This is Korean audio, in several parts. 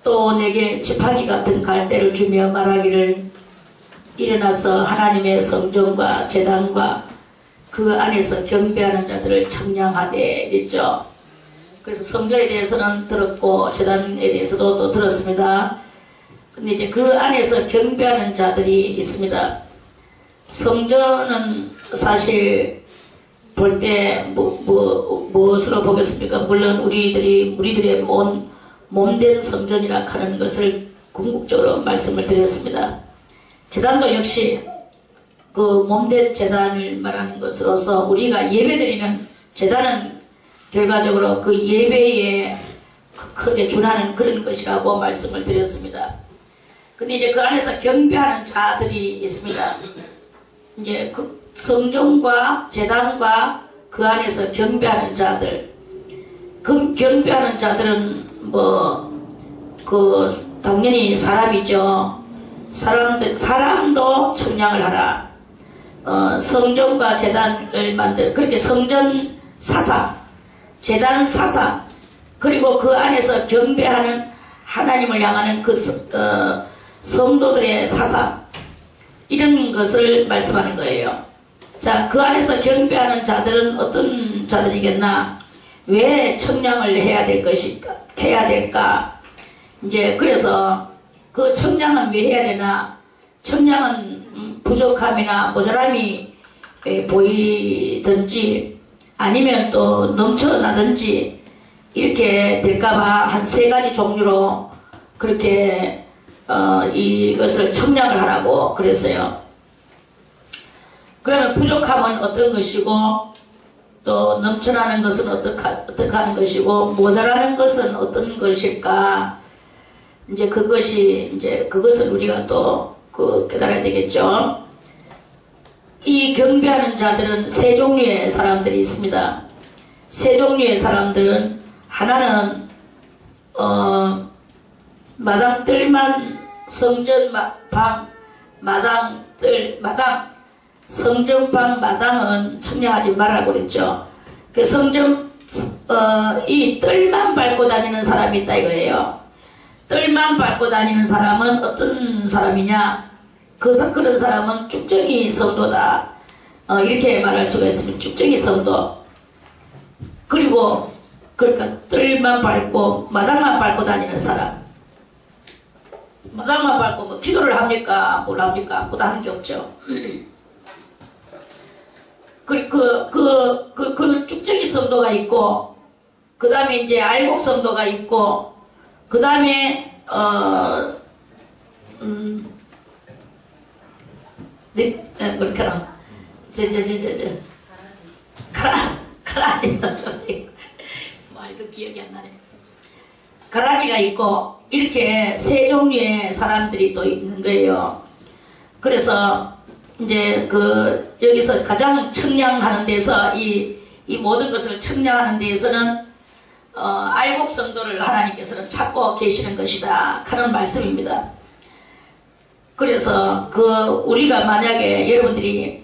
또 내게 지팡이 같은 갈대를 주며 말하기를 일어나서 하나님의 성전과 제단과 그 안에서 경배하는 자들을 청량하되 있죠. 그래서 성전에 대해서는 들었고 제단에 대해서도 또 들었습니다. 근데 이제 그 안에서 경배하는 자들이 있습니다. 성전은 사실 볼 때 무엇으로 보겠습니까? 물론 우리들의 몸된 성전이라 하는 것을 궁극적으로 말씀을 드렸습니다. 제단도 역시 그 몸된 제단을 말하는 것으로서 우리가 예배드리는 제단은 결과적으로 그 예배에 크게 준하는 그런 것이라고 말씀을 드렸습니다. 근데 이제 그 안에서 경배하는 자들이 있습니다. 이제 그 성전과 제단과 그 안에서 경배하는 자들, 그 경배하는 자들은 당연히 사람이죠. 사람도 청량을 하라. 성전과 제단을 그렇게 성전 사상, 제단 사상, 그리고 그 안에서 경배하는 하나님을 향하는 그 성도들의 사상, 이런 것을 말씀하는 거예요. 자, 그 안에서 경배하는 자들은 어떤 자들이겠나? 왜 청량을 해야 될까? 이제 그래서 그 청량은 왜 해야 되나? 청량은 부족함이나 모자람이 보이든지 아니면 또 넘쳐나든지 이렇게 될까봐 한 3가지 종류로 그렇게 이것을 청량을 하라고 그랬어요. 그러면 부족함은 어떤 것이고 또 넘쳐나는 것은 어떻게 하는 것이고 모자라는 것은 어떤 것일까? 이제 그것을 우리가 또 깨달아야 되겠죠. 이 경배하는 자들은 3종류의 사람들이 있습니다. 3종류의 사람들은 하나는 마당뜰만 성전방 마당은 청량하지 말라고 그랬죠. 그 이 뜰만 밟고 다니는 사람이 있다 이거예요. 뜰만 밟고 다니는 사람은 어떤 사람이냐? 그런 사람은 쭉정이 성도다. 이렇게 말할 수가 있습니다. 쭉정이 성도. 그리고 그러니까 뜰만 밟고 마당만 밟고 다니는 사람. 마당만 밟고 뭐 기도를 합니까? 뭘 합니까? 아무것도 하는 게 없죠. 그 쭉정이 성도가 있고, 그 다음에 이제 알곡 성도가 있고, 그 다음에 뭐랄까나 가라지 성도 말도 기억이 안 나네. 가라지가 있고 이렇게 3종류의 사람들이 또 있는 거예요. 그래서 이제 여기서 가장 청량하는 데서 이 모든 것을 청량하는 데에서는 알곡 성도를 하나님께서는 찾고 계시는 것이다 하는 말씀입니다. 그래서 우리가 만약에 여러분들이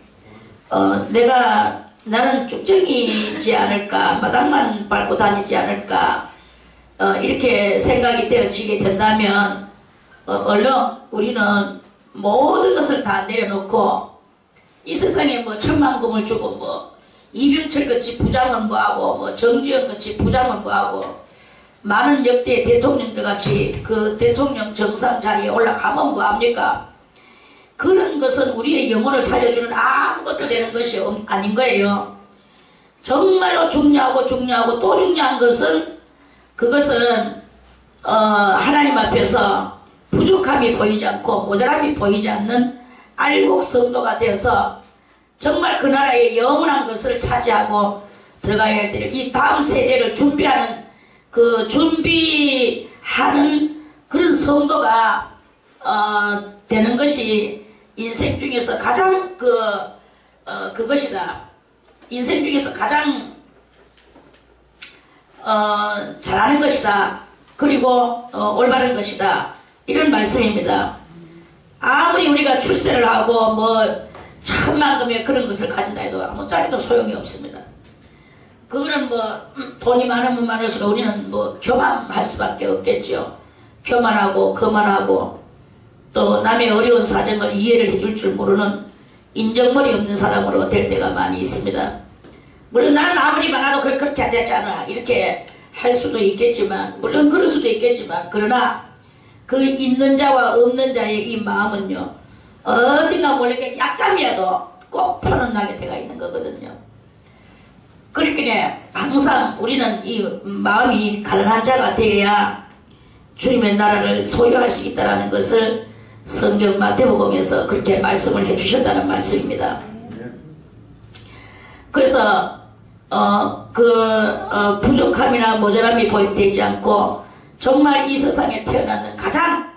나는 쭉정이지 않을까, 마당만 밟고 다니지 않을까, 이렇게 생각이 되어지게 된다면 얼른 우리는 모든 것을 다 내려놓고 이 세상에 뭐 천만금을 주고 뭐 이병철 같이 부자면 뭐하고 뭐 정주영 같이 부자면 뭐하고 많은 역대 대통령들 같이 그 대통령 정상 자리에 올라가면 뭐합니까? 그런 것은 우리의 영혼을 살려주는 아무것도 되는 것이 아닌 거예요. 정말로 중요하고 또 중요한 것은 그것은 하나님 앞에서 부족함이 보이지 않고 모자람이 보이지 않는 알곡 성도가 되어서 정말 그 나라의 영원한 것을 차지하고 들어가야 될 이 다음 세대를 준비하는 그런 성도가 되는 것이 인생 중에서 가장 그것이다. 인생 중에서 가장 잘하는 것이다. 그리고 올바른 것이다. 이런 말씀입니다. 아무리 우리가 출세를 하고 뭐 천만금의 그런 것을 가진다 해도 아무짝에도 소용이 없습니다. 그거는 뭐 돈이 많으면 많을수록 우리는 뭐 교만할 수밖에 없겠죠. 교만하고 거만하고 또 남의 어려운 사정을 이해를 해줄 줄 모르는 인정머리 없는 사람으로 될 때가 많이 있습니다. 물론 나는 아무리 많아도 그렇게 하지 않아 이렇게 할 수도 있겠지만, 물론 그럴 수도 있겠지만, 그러나 그 있는 자와 없는 자의 이 마음은요, 어딘가 모르게 약간이라도 꼭 표현나게 되어 있는 거거든요. 그렇기에 항상 우리는 이 마음이 가난한 자가 되어야 주님의 나라를 소유할 수 있다는 것을 성경 마태복음에서 그렇게 말씀을 해주셨다는 말씀입니다. 그래서 부족함이나 모자람이 보이지 않고 정말 이 세상에 태어나는 가장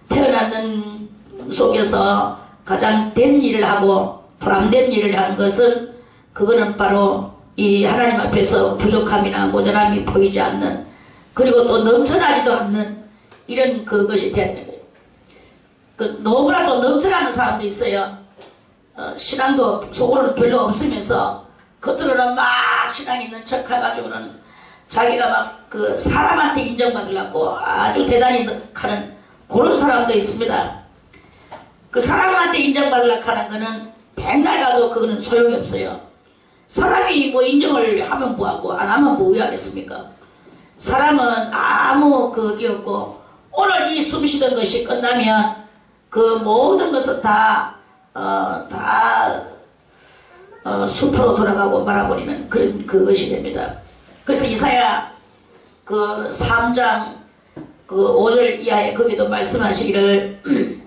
태어나는 속에서 가장 된 일을 하고 보람된 일을 하는 것은 그거는 바로 이 하나님 앞에서 부족함이나 모자람이 보이지 않는, 그리고 또 넘쳐나지도 않는 이런 그것이 되는 거예요. 너무나도 넘쳐나는 사람도 있어요. 신앙도 속으로는 별로 없으면서 겉으로는 막 신앙 있는 척 해가지고는 자기가 막 사람한테 인정받으려고 아주 대단히 하는 그런 사람도 있습니다. 그 사람한테 인정받으려고 하는 거는 백날 가도 그거는 소용이 없어요. 사람이 뭐 인정을 하면 뭐하고 안 하면 뭐 의하겠습니까? 사람은 아무 그게 없고, 오늘 이 숨쉬던 것이 끝나면 그 모든 것은 다 숲으로 돌아가고 말아버리는 그런 그것이 됩니다. 그래서 이사야 3장 5절 이하에 거기도 말씀하시기를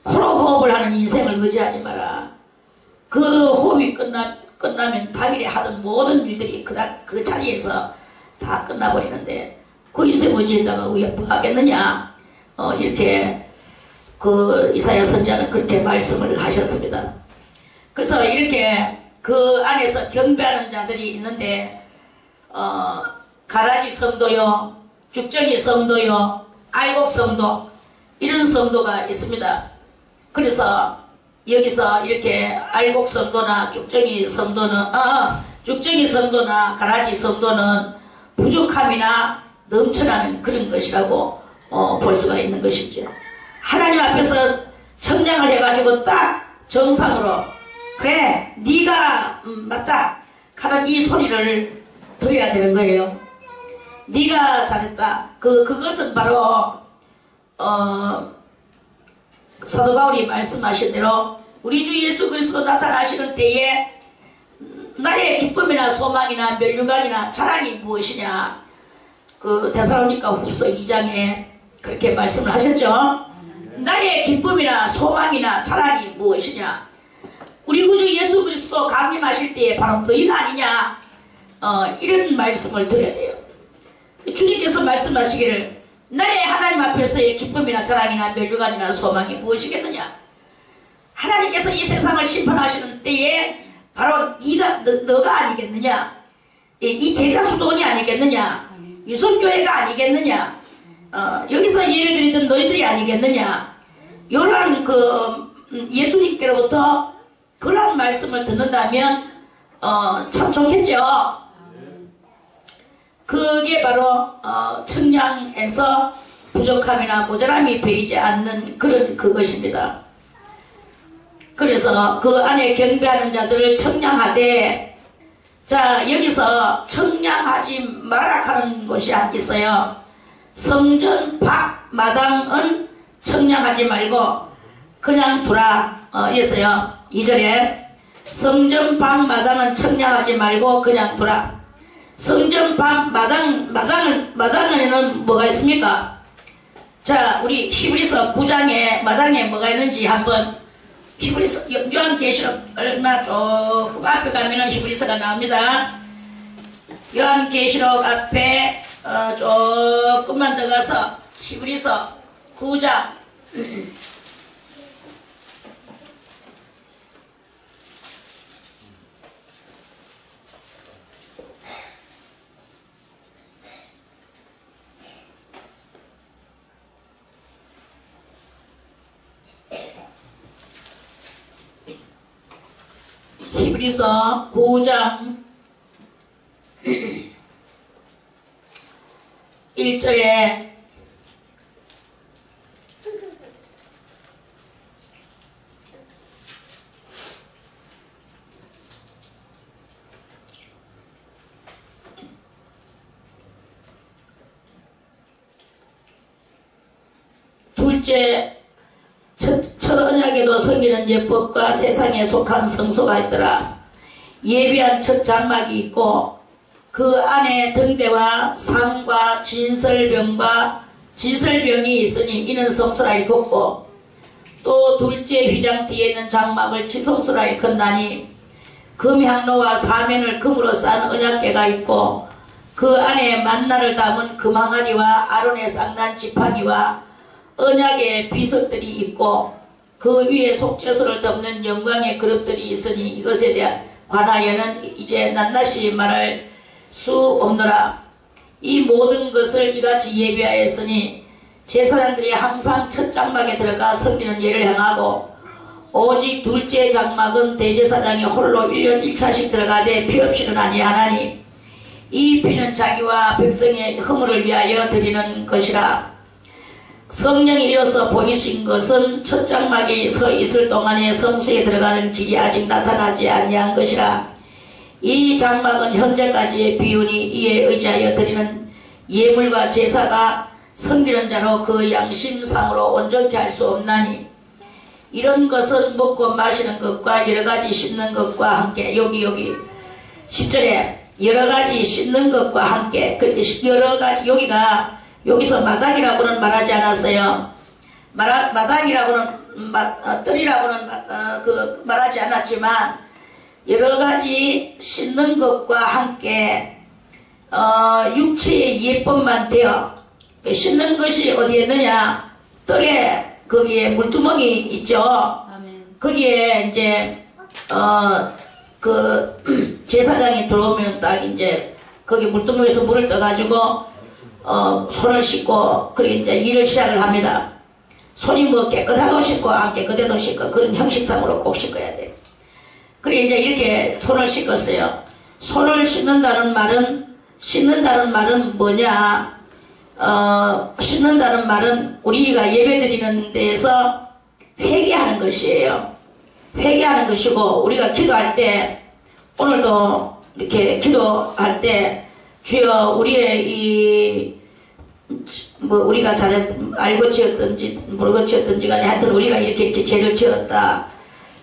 코로 호흡을 하는 인생을 의지하지 마라. 그 호흡이 끝나면 당일에 하던 모든 일들이 그 자리에서 다 끝나버리는데 그 인생 의지했다가 뭐 하겠느냐, 이렇게 이사야 선지자는 그렇게 말씀을 하셨습니다. 그래서 이렇게 그 안에서 경배하는 자들이 있는데, 가라지 성도요, 죽정이 성도요, 알곡 성도, 이런 성도가 있습니다. 그래서 여기서 이렇게 알곡 성도나 죽정이 성도나 가라지 성도는 부족함이나 넘쳐나는 그런 것이라고 볼 수가 있는 것이죠. 하나님 앞에서 청량을 해가지고 딱 정상으로, 그래 네가 맞다 하는 이 소리를 들어야 되는 거예요. 네가 잘했다. 그것은 바로 사도 바울이 말씀하신 대로 우리 주 예수 그리스도 나타나시는 때에 나의 기쁨이나 소망이나 면류관이나 자랑이 무엇이냐, 데살로니가 후서 2장에 그렇게 말씀을 하셨죠. 나의 기쁨이나 소망이나 자랑이 무엇이냐, 우리 구주 예수 그리스도 강림하실 때에 바로 너희가 아니냐, 이런 말씀을 드려야 돼요. 주님께서 말씀하시기를 나의 하나님 앞에서의 기쁨이나 자랑이나 면류관이나 소망이 무엇이겠느냐, 하나님께서 이 세상을 심판하시는 때에 바로 너가 아니겠느냐, 이 제자 수돈이 아니겠느냐, 유선교회가 아니겠느냐, 여기서 예를 드리던 너희들이 아니겠느냐, 이런 예수님께로부터 그런 말씀을 듣는다면 참 좋겠죠. 그게 바로 청량에서 부족함이나 모자람이 보이지 않는 그런 그것입니다. 그래서 그 안에 경배하는 자들을 청량하되, 자 여기서 청량하지 말라 하는 곳이 있어요. 성전 밖 마당은 청량하지 말고 그냥 두라 이랬어요. 2절에 성전 밖 마당은 청량하지 말고 그냥 두라. 성전 밖 마당에는 뭐가 있습니까? 자, 우리 히브리서 9장에 마당에 뭐가 있는지 한번, 히브리서 요한계시록 얼마 조금 앞에 가면은 히브리서가 나옵니다. 요한계시록 앞에 조금만 더 가서 히브리서 9장 히브리서 9장 1절에 둘째, 첫 언약에도 섬기는 예법과 세상에 속한 성소가 있더라. 예비한 첫 장막이 있고 그 안에 등대와 상과 진설병이 있으니 이는 성소라 일컫고, 또 둘째 휘장 뒤에 있는 장막을 지성소라 일컫나니 금향로와 사면을 금으로 싼 언약궤가 있고 그 안에 만나를 담은 금항아리와 아론의 쌍난 지팡이와 언약의 비석들이 있고 그 위에 속죄소를 덮는 영광의 그릇들이 있으니 이것에 대한 관하여는 이제 낱낱이 말할 수 없노라. 이 모든 것을 이같이 예비하였으니 제사장들이 항상 첫 장막에 들어가 섬기는 예를 행하고, 오직 둘째 장막은 대제사장이 홀로 1년 1차씩 들어가되 피 없이는 아니하나니 이 피는 자기와 백성의 허물을 위하여 드리는 것이라. 성령이 이로써 보이신 것은 첫 장막이 서 있을 동안에 성수에 들어가는 길이 아직 나타나지 아니한 것이라. 이 장막은 현재까지의 비운이 이에 의지하여 드리는 예물과 제사가 섬기는 자로 그 양심상으로 온전케 할 수 없나니, 이런 것은 먹고 마시는 것과 여러가지 씻는 것과 함께, 여기 10절에 여러가지 씻는 것과 함께, 여러가지, 여기서 마당이라고는 말하지 않았어요. 마당이라고는, 뜰이라고는 말하지 않았지만, 여러가지 씻는 것과 함께, 육체의 예법만 되어, 씻는 것이 어디에 있느냐? 뜰에, 거기에 물두멍이 있죠. 아멘. 거기에 이제, 제사장이 들어오면 딱 이제, 거기 물두멍에서 물을 떠가지고, 손을 씻고, 그리고 이제 일을 시작을 합니다. 손이 뭐 깨끗하고 씻고, 안 깨끗해도 씻고, 그런 형식상으로 꼭 씻어야 돼요. 그리고 이제 이렇게 손을 씻었어요. 손을 씻는다는 말은 뭐냐? 씻는다는 말은 우리가 예배 드리는 데에서 회개하는 것이에요. 회개하는 것이고, 우리가 기도할 때, 오늘도 이렇게 기도할 때, 주여 우리의 우리가 알고 지었든지 모르고 지었든지 간에 하여튼 우리가 이렇게 죄를 지었다,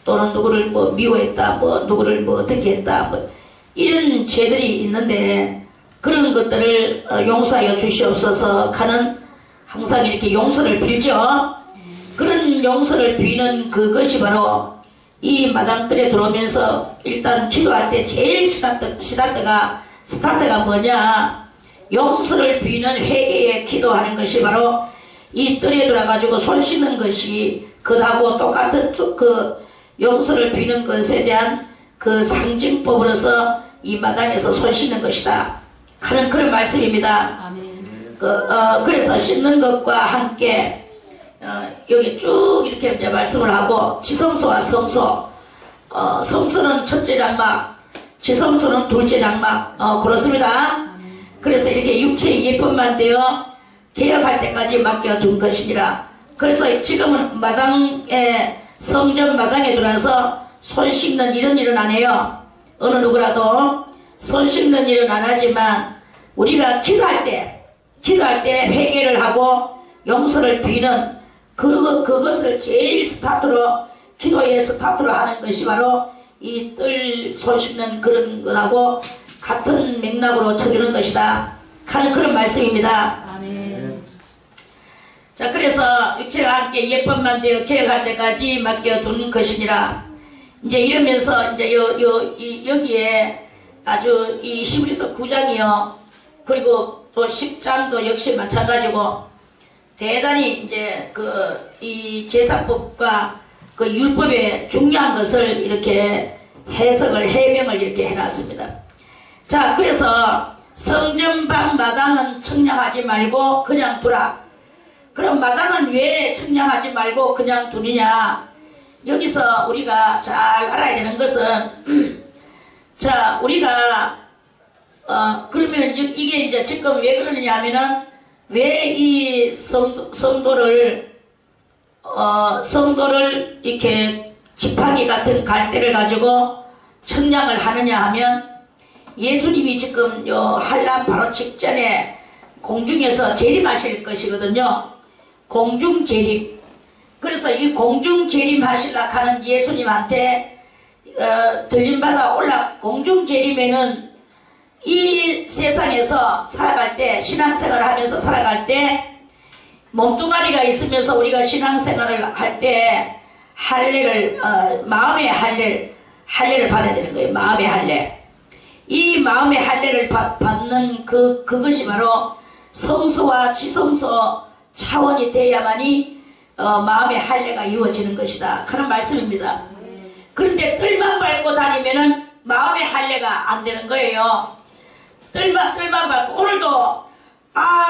또는 누구를 뭐 미워했다, 누구를 어떻게 했다, 이런 죄들이 있는데, 그런 것들을 용서하여 주시옵소서 하는, 항상 이렇게 용서를 빌죠. 그런 용서를 비는 그것이 바로 이 마당뜰에 들어오면서 일단 기도할 때 제일 스타트가 뭐냐? 용서를 비는 회개에 기도하는 것이 바로 이 뜰에 들어가지고 손 씻는 것이 그하고 똑같은 그 용서를 비는 것에 대한 그 상징법으로서 이 마당에서 손 씻는 것이다 하는 그런 말씀입니다. 아멘. 그래서 씻는 것과 함께 여기 쭉 이렇게 이제 말씀을 하고, 지성소와 성소, 성소는 첫째 장막, 지성소는 둘째 장막, 그렇습니다. 그래서 이렇게 육체의 예법만 되어 개혁할 때까지 맡겨둔 것이니라. 그래서 지금은 성전 마당에 들어와서 손 씻는 이런 일은 안 해요. 어느 누구라도 손 씻는 일은 안 하지만, 우리가 기도할 때 회개를 하고 용서를 비는 그것을 제일 스타트로, 기도의 스타트로 하는 것이 바로 이 뜰 손 씻는 그런 것하고 같은 맥락으로 쳐주는 것이다 하는 그런 말씀입니다. 아멘. 자, 그래서 육체가 함께 예법만 되어 개혁할 때까지 맡겨둔 것이니라. 이제 이러면서 이제 여기에 아주 이 히브리서 9장이요, 그리고 또 10장도 역시 마찬가지고, 대단히 이제 이 제사법과 그 율법의 중요한 것을 이렇게 해명을 이렇게 해놨습니다. 자, 그래서 성전방 마당은 청량하지 말고 그냥 두라. 그럼 마당은 왜 청량하지 말고 그냥 두느냐? 여기서 우리가 잘 알아야 되는 것은, 자, 우리가 그러면 이게 이제 지금 왜 그러느냐 하면은, 왜 이 성도를 이렇게 지팡이 같은 갈대를 가지고 청량을 하느냐 하면 예수님이 지금 한란 바로 직전에 공중에서 재림하실 것이거든요. 공중 재림. 그래서 이 공중 재림 하시려고 하는 예수님한테 들림받아 공중 재림에는 이 세상에서 살아갈 때, 신앙생활을 하면서 살아갈 때 몸뚱아리가 있으면서 우리가 신앙생활을 할 때 할례를 마음의 할례를 받아야 되는 거예요. 마음의 할례. 이 마음의 할례를 받는 그것이 바로 성소와 지성소 차원이 돼야만이 마음의 할례가 이루어지는 것이다. 그런 말씀입니다. 그런데 뜰만 밟고 다니면은 마음의 할례가 안 되는 거예요. 뜰만 밟고 오늘도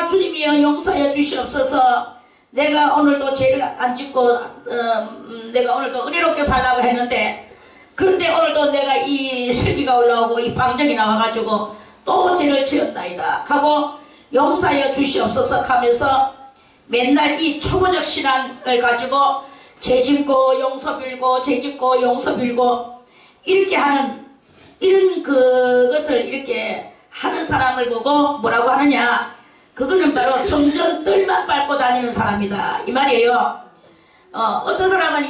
주님이여 용서해 주시옵소서. 내가 오늘도 죄를 안 짓고 내가 오늘도 은혜롭게 살라고 했는데 그런데 오늘도 내가 이 슬기가 올라오고 이 방정이 나와가지고 또 죄를 지었나이다 하고 용서해 주시옵소서 하면서 맨날 이 초보적 신앙을 가지고 죄 짓고 용서 빌고 죄 짓고 용서 빌고 이렇게 하는 이런 그것을 이렇게 하는 사람을 보고 뭐라고 하느냐, 그거는 바로 성전 뜰만 밟고 다니는 사람이다 이 말이에요. 어떤 사람은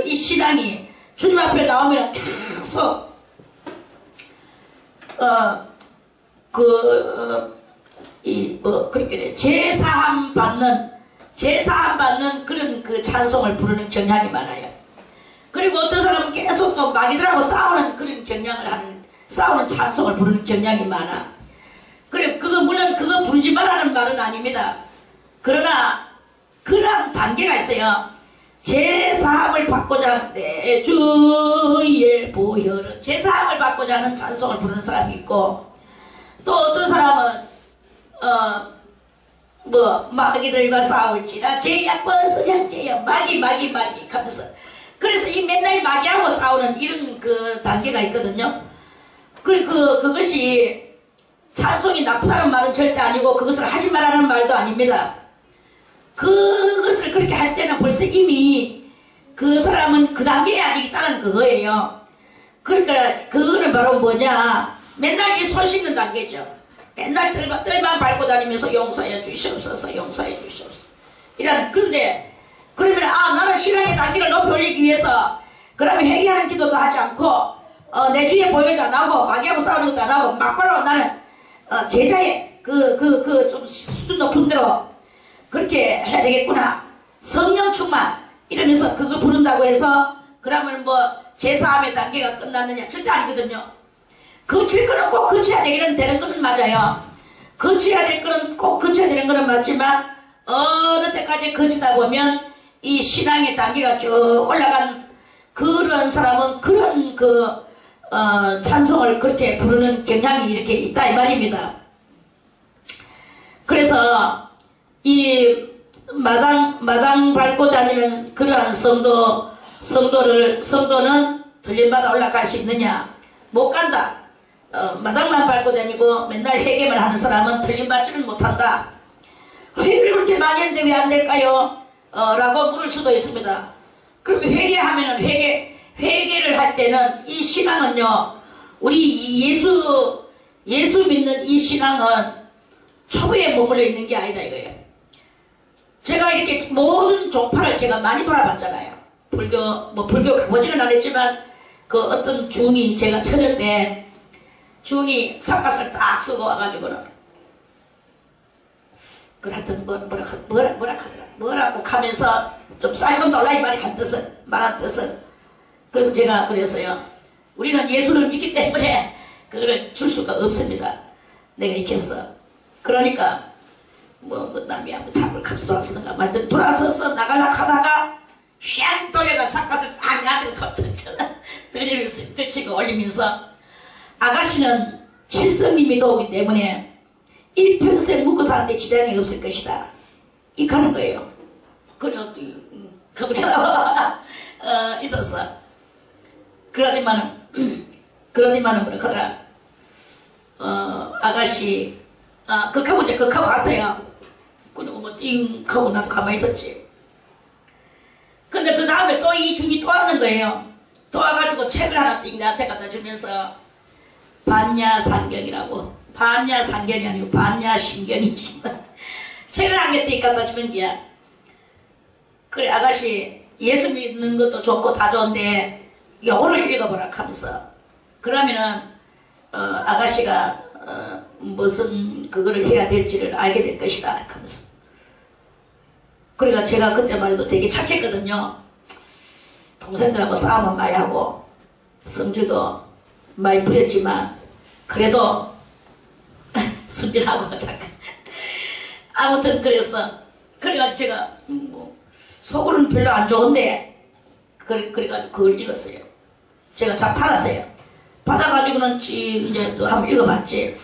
이 신앙이 주님 앞에 나오면 계속 그렇게 제사함 받는 그런 그 찬송을 부르는 경향이 많아요. 그리고 어떤 사람은 계속 또 마귀들하고 싸우는 그런 싸우는 찬송을 부르는 경향이 많아. 그래, 물론 그거 부르지 말라는 말은 아닙니다. 그러나, 그런 단계가 있어요. 제사함을 받고자 하는데, 주의 보혈은, 제사함을 받고자 하는 찬송을 부르는 사람이 있고, 또 어떤 사람은, 마귀들과 싸울지라, 제야 버스장 제야, 마귀 하면서. 그래서 이 맨날 마귀하고 싸우는 이런 그 단계가 있거든요. 그것이 찬송이 나쁘다는 말은 절대 아니고 그것을 하지 말라는 말도 아닙니다. 그것을 그렇게 할 때는 벌써 이미 그 사람은 그 단계에 아직 있다는 그거예요. 그러니까 그거는 바로 뭐냐, 맨날 이 손 씻는 단계죠. 맨날 뜰만 밟고 다니면서 용서해 주시옵소서. 그런데 그러면 나는 신앙의 단계를 높이 올리기 위해서 그러면 회개하는 기도도 하지 않고 내 주위에 보혈도 안 하고 마귀하고 싸우는 것도 안 하고 막바로 나는 제자의 좀 수준 높은 대로 그렇게 해야 되겠구나. 성령 충만 이러면서 그거 부른다고 해서 그러면 제사함의 단계가 끝났느냐, 절대 아니거든요. 거칠 거는 꼭 거쳐야 되는 거는 맞아요. 거쳐야 될 거는 꼭 거쳐야 되는 거는 맞지만 어느 때까지 거치다 보면 이 신앙의 단계가 쭉 올라간 그런 사람은 그런 찬송을 그렇게 부르는 경향이 이렇게 있다 이 말입니다. 그래서 이 마당 밟고 다니는 그러한 성도는 들림받아 올라갈 수 있느냐? 못 간다. 마당만 밟고 다니고 맨날 회개만 하는 사람은 들림받지는 못한다. 회개를 그렇게 많이 했는데 왜 안 될까요? 라고 물을 수도 있습니다. 그럼 회개하면은 회개를 할 때는 이 신앙은요, 우리 예수 믿는 이 신앙은 초보에 머물러 있는 게 아니다 이거예요. 제가 이렇게 모든 종파를 제가 많이 돌아봤잖아요. 불교 가보지는 않았지만 그 어떤 중이 제가 처녀 때 중이 삿갓을 딱 쓰고 와가지고는 하여튼 뭐라고 하면서 좀 쌀 좀 달라 이 말이 말한 뜻은. 그래서 제가 그랬어요. 우리는 예수를 믿기 때문에 그거를 줄 수가 없습니다. 내가 이렇게 했어. 그러니까 남이야 답을 값이 돌아서는가 말든 돌아서서 나가려고 하다가 샥 돌려가 삿갓을 딱 나한테 들치고 올리면서 아가씨는 칠성님이 도우기 때문에 일평생 묵고 사는데 지장이 없을 것이다. 이렇게 하는 거예요. 그래, 그것처럼 있었어. 그러더니만은 뭐라 하더라. 아가씨, 극하고 왔어요. 띵 하고 나도 가만히 있었지. 근데 그 다음에 또 이 중이 또 왔는 거예요. 또 와가지고 책을 하나 띵 나한테 갖다 주면서 반야상견이라고. 반야상견이 아니고 반야신견이지. 책을 한 개 띵 갖다 주는 게야. 그래 아가씨 예수 믿는 것도 좋고 다 좋은데 요거를 읽어보라 하면서 그러면은 아가씨가 무슨 그거를 해야 될지를 알게 될 것이다 하면서. 그러니까 제가 그때만 해도 되게 착했거든요. 동생들하고 싸움은 많이 하고 성질도 많이 부렸지만 그래도 순진하고 착한. 아무튼 그래가지고 제가 뭐 속으로는 별로 안 좋은데 그래가지고 그걸 읽었어요. 제가 잘 받았어요. 받아가지고는 이제 또 한번 읽어봤지.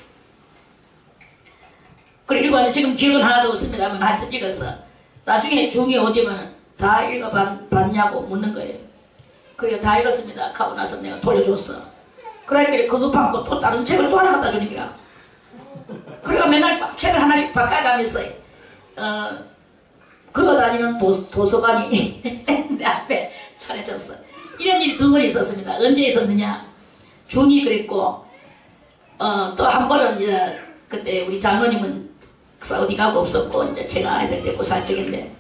그래 읽어봤는데 지금 기억은 하나도 없습니다만 하여튼 읽었어. 나중에 중에 오지면 다 읽어봤냐고 묻는 거예요. 그래 다 읽었습니다. 하고 나서 내가 돌려줬어. 그러니까 그거 받고 또 다른 책을 또 하나 갖다 주니까. 그래가 맨날 책을 하나씩 바꿔가면서 걸어다니는 도서관이 내 앞에 차려졌어. 이런 일이 두 번 있었습니다. 언제 있었느냐? 중이 그랬고 또 한 번은 이제 그때 우리 장모님은 사우디 가고 없었고 이제 제가 아이들 데리고 살 적인데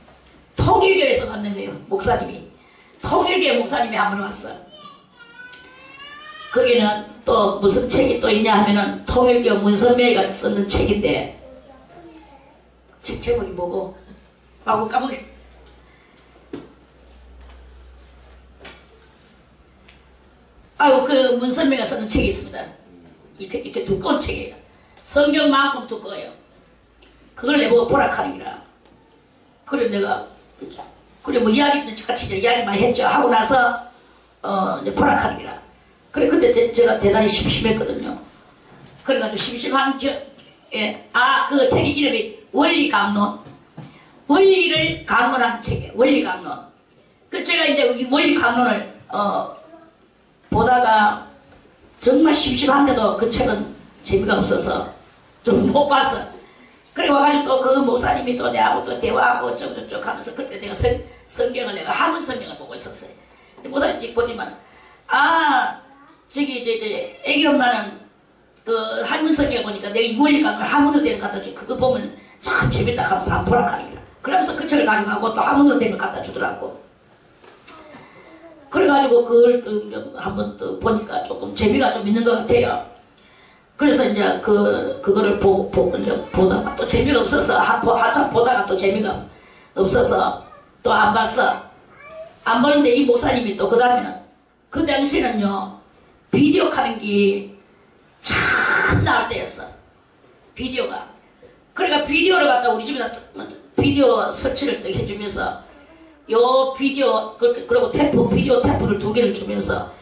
통일교에서 왔는 거예요. 목사님이. 통일교 목사님이 한 번 왔어. 거기는 또 무슨 책이 또 있냐 하면은 통일교 문선명이가 썼는 책인데 책 제목이 뭐고? 하고 까먹게. 아유 그 문선명이가 쓰는 책이 있습니다. 이렇게 두꺼운 책이에요. 성경만큼 두꺼워요. 그걸 내보고 보라카는 기라. 그래 내가 그래 뭐 이야기 같이 이야기 많이 했죠. 하고 나서 이제 보라카는 기라. 그래 그때 제가 대단히 심심했거든요. 그래가지고 심심한 그 책의 이름이 원리강론. 원리를 강론하는 책이에요. 원리강론. 그 제가 이제 이 원리강론을 보다가 정말 심심한데도 그 책은 재미가 없어서 좀 못 봤어. 그래 와가지고 또 그 목사님이 또 내하고 또 대화하고 어쩌고저쩌고 하면서 그때 내가 성경을 내가 한문 성경을 보고 있었어요. 목사님 보지만 저기 이제 애기 엄마는 그 한문 성경 보니까 내가 이 원리강론 한문으로 된 거 갖다 줘. 그거 보면 참 재밌다 하면서 한 보라카니라. 그러면서 그 책을 가져가고 또 한문으로 된 거 갖다 주더라고. 그래가지고 그걸 또 한번 또 보니까 조금 재미가 좀 있는 것 같아요. 그래서 이제 그거를 이제 보다가 또 재미가 없어서 한참 보다가 또 재미가 없어서 또 안 봤어. 안 보는데 이 목사님이 또 그 다음에는 그 당시에는요 비디오 하는 게 참 나을 때였어. 비디오가. 그러니까 비디오를 갖다 우리 집에다 비디오 설치를 또 해주면서 요 비디오 그리고 비디오 테이프를 2개를 주면서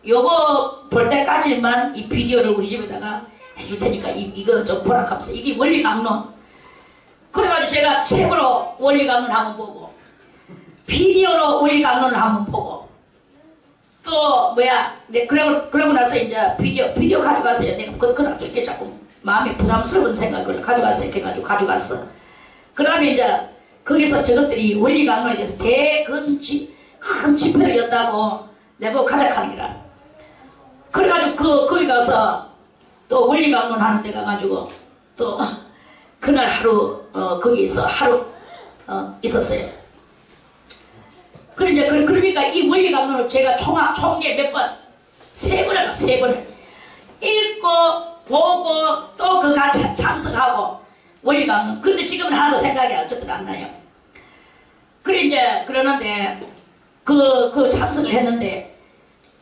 요거 볼 때까지만 이 비디오를 우리 집에다가 해줄 테니까 이거 좀 보라 하면서 이게 원리강론. 그래가지고 제가 책으로 원리강론 한번 보고 비디오로 원리강론을 한번 보고 또 그러고 나서 이제 비디오 가져갔어요. 내가 그날 또 이렇게 자꾸 마음이 부담스러운 생각을 가져갔어요. 이렇게 가져갔어. 그 다음에 이제 거기서 저것들이 원리강론에 대해서 큰 집회를 연다고 내보고 가져가는 기라. 그래가지고 거기 가서 또 원리강론 하는 데 가가지고 또 그날 하루 거기서 하루 있었어요. 그러니까 이 원리강론을 제가 총계 몇 번 3번을 3번을 읽고 보고 또 그 같이 참석하고 원리강론. 그런데 지금은 하나도 생각이 어쨌든 안 나요. 그래 이제 그러는데 그 참석을 했는데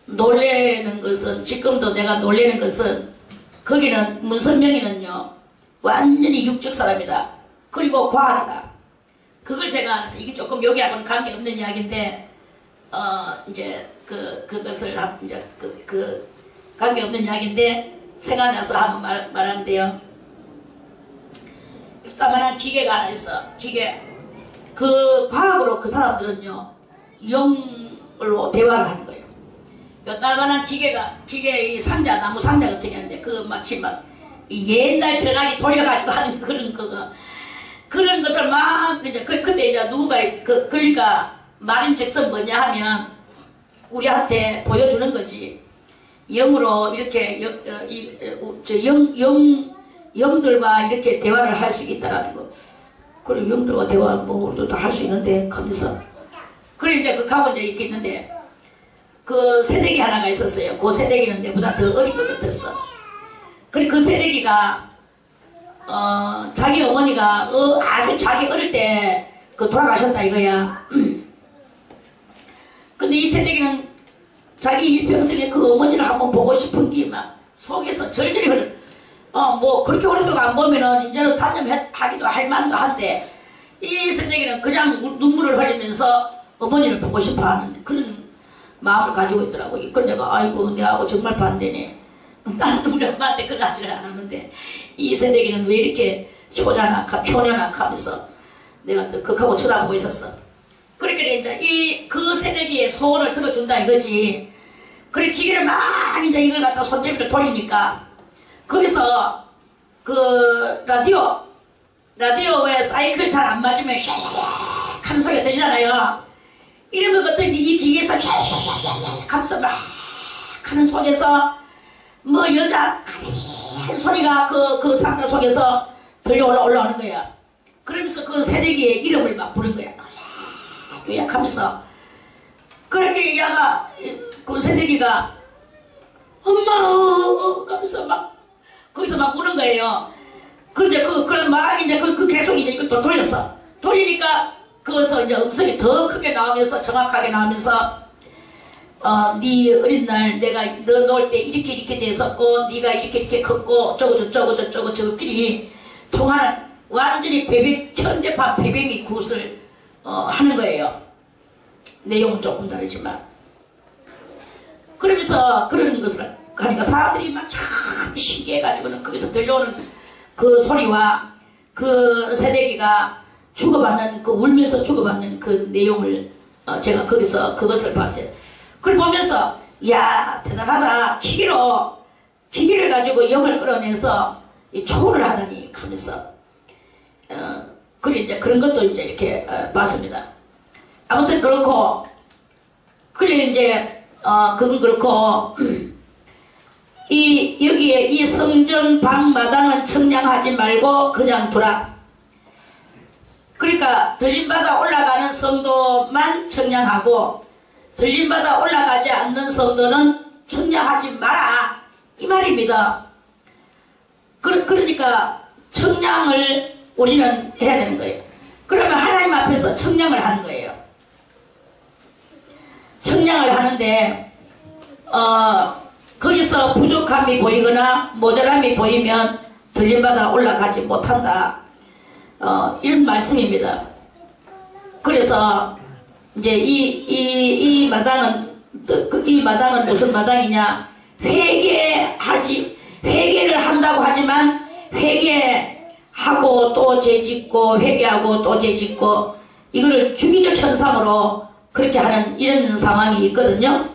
놀래는 것은 지금도 내가 놀래는 것은 거기는 문선명이는요 완전히 육적 사람이다. 그리고 과학이다. 그걸 제가 알았어요. 이게 조금 여기하고는 관계없는 이야기인데 이제 그것을 이제 그 관계없는 이야기인데 생각나서 한번 말하는데요. 요따만한 기계가 하나 있어. 기계. 그 과학으로 그 사람들은요 영으로 대화를 하는 거예요. 요따만한 기계의 상자, 나무 상자 같은 게 있는데 그 마치 막 이 옛날 전화기 돌려가지고 하는 그런 그거 그런 것을 막 이제 그때 이제 누구가 그러니까 말인즉슨 뭐냐 하면 우리한테 보여주는 거지. 영으로 이렇게 영들과 이렇게 대화를 할 수 있다라는 거. 그래 영들과 대화 뭐 우리도 다 할 수 있는데 하면서 그래 이제 그 가고 이제 이렇게 있는데 그 새내기 하나가 있었어요. 그 새내기는 내보다 더 어린 것 같았어. 그래 그 새내기가 자기 어머니가 아주 자기 어릴 때 그 돌아가셨다 이거야. 근데 이 새내기는 자기 일평생에 그 어머니를 한번 보고 싶은 게 막 속에서 절절히 흐르. 뭐 그렇게 오랫동안 안 보면은 이제는 단념하기도 할 만도 한데 이 새내기는 그냥 눈물을 흘리면서 어머니를 보고 싶어하는 그런 마음을 가지고 있더라고요. 그래서 내가 아이고 내하고 정말 반대네. 나는 우리 엄마한테 그런 아직은 안 하는데 이 새내기는 왜 이렇게 초년악하면서 내가 또 극하고 쳐다보고 있었어. 그렇게 이제 그 새내기의 소원을 들어준다 이거지. 그래 기계를 막 이제 이걸 갖다 손잡이를 돌리니까 거기서 그 라디오에 사이클 잘 안 맞으면 샥 하는 소리가 들리잖아요. 이런 것 같은 이 기계에서 샥 하면서 막 하는 속에서 뭐 여자 큰 소리가 그 상가 속에서 들려 올라오는 거야. 그러면서 그 새내기의 이름을 막 부른 거야. 요약하면서 그렇게 얘가 그 새내기가 엄마 하면서 막 거기서 막 우는 거예요. 그런데 그런 막 이제 계속 이제 이걸 또 돌렸어. 돌리니까 거기서 이제 음성이 더 크게 나오면서 정확하게 나오면서 네 어린 날 내가 너 놓을 때 이렇게 됐었고 네가 이렇게 컸고 저거 저거끼리 통하는 완전히 현대판 배경이 굿을 하는 거예요. 내용은 조금 다르지만 그러면서 그런 것을 하니까 사람들이 막 참 신기해가지고는 거기서 들려오는 그 소리와 그 새내기가 주고받는 울면서 주고받는 그 내용을 제가 거기서 그것을 봤어요. 그걸 보면서 야 대단하다. 기계를 가지고 영을 끌어내서 초를 하다니 하면서 그래 이제 그런 것도 이제 이렇게 봤습니다. 아무튼 그렇고 그래 이제 그건 그렇고 여기에 이 성전 방 마당은 청량하지 말고 그냥 두라. 그러니까 들림받아 올라가는 성도만 청량하고 들림받아 올라가지 않는 성도는 청량하지 마라 이 말입니다. 그러니까 청량을 우리는 해야 되는 거예요. 그러면 하나님 앞에서 청량을 하는 거예요. 청량을 하는데 거기서 부족함이 보이거나 모자람이 보이면 들림받아 올라가지 못한다. 이런 말씀입니다. 그래서 이제 이 마당은 무슨 마당이냐? 회개를 한다고 하지만 회개하고 또 죄짓고 회개하고 또 죄짓고 이거를 주기적 현상으로 그렇게 하는 이런 상황이 있거든요.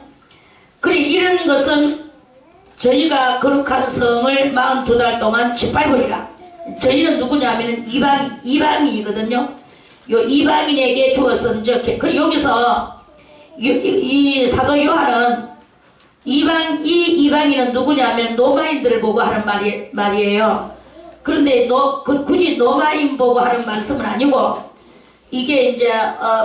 그래 이런 것은 저희가 거룩한 성을 42달 동안 짓밟으리라. 저희는 누구냐면 이방인이거든요. 요 이방인에게 주었은즉 그리고 여기서 이 사도 요한은 이방인은 누구냐면 로마인들을 보고 하는 말이에요. 그런데 굳이 로마인 보고 하는 말씀은 아니고 이게 이제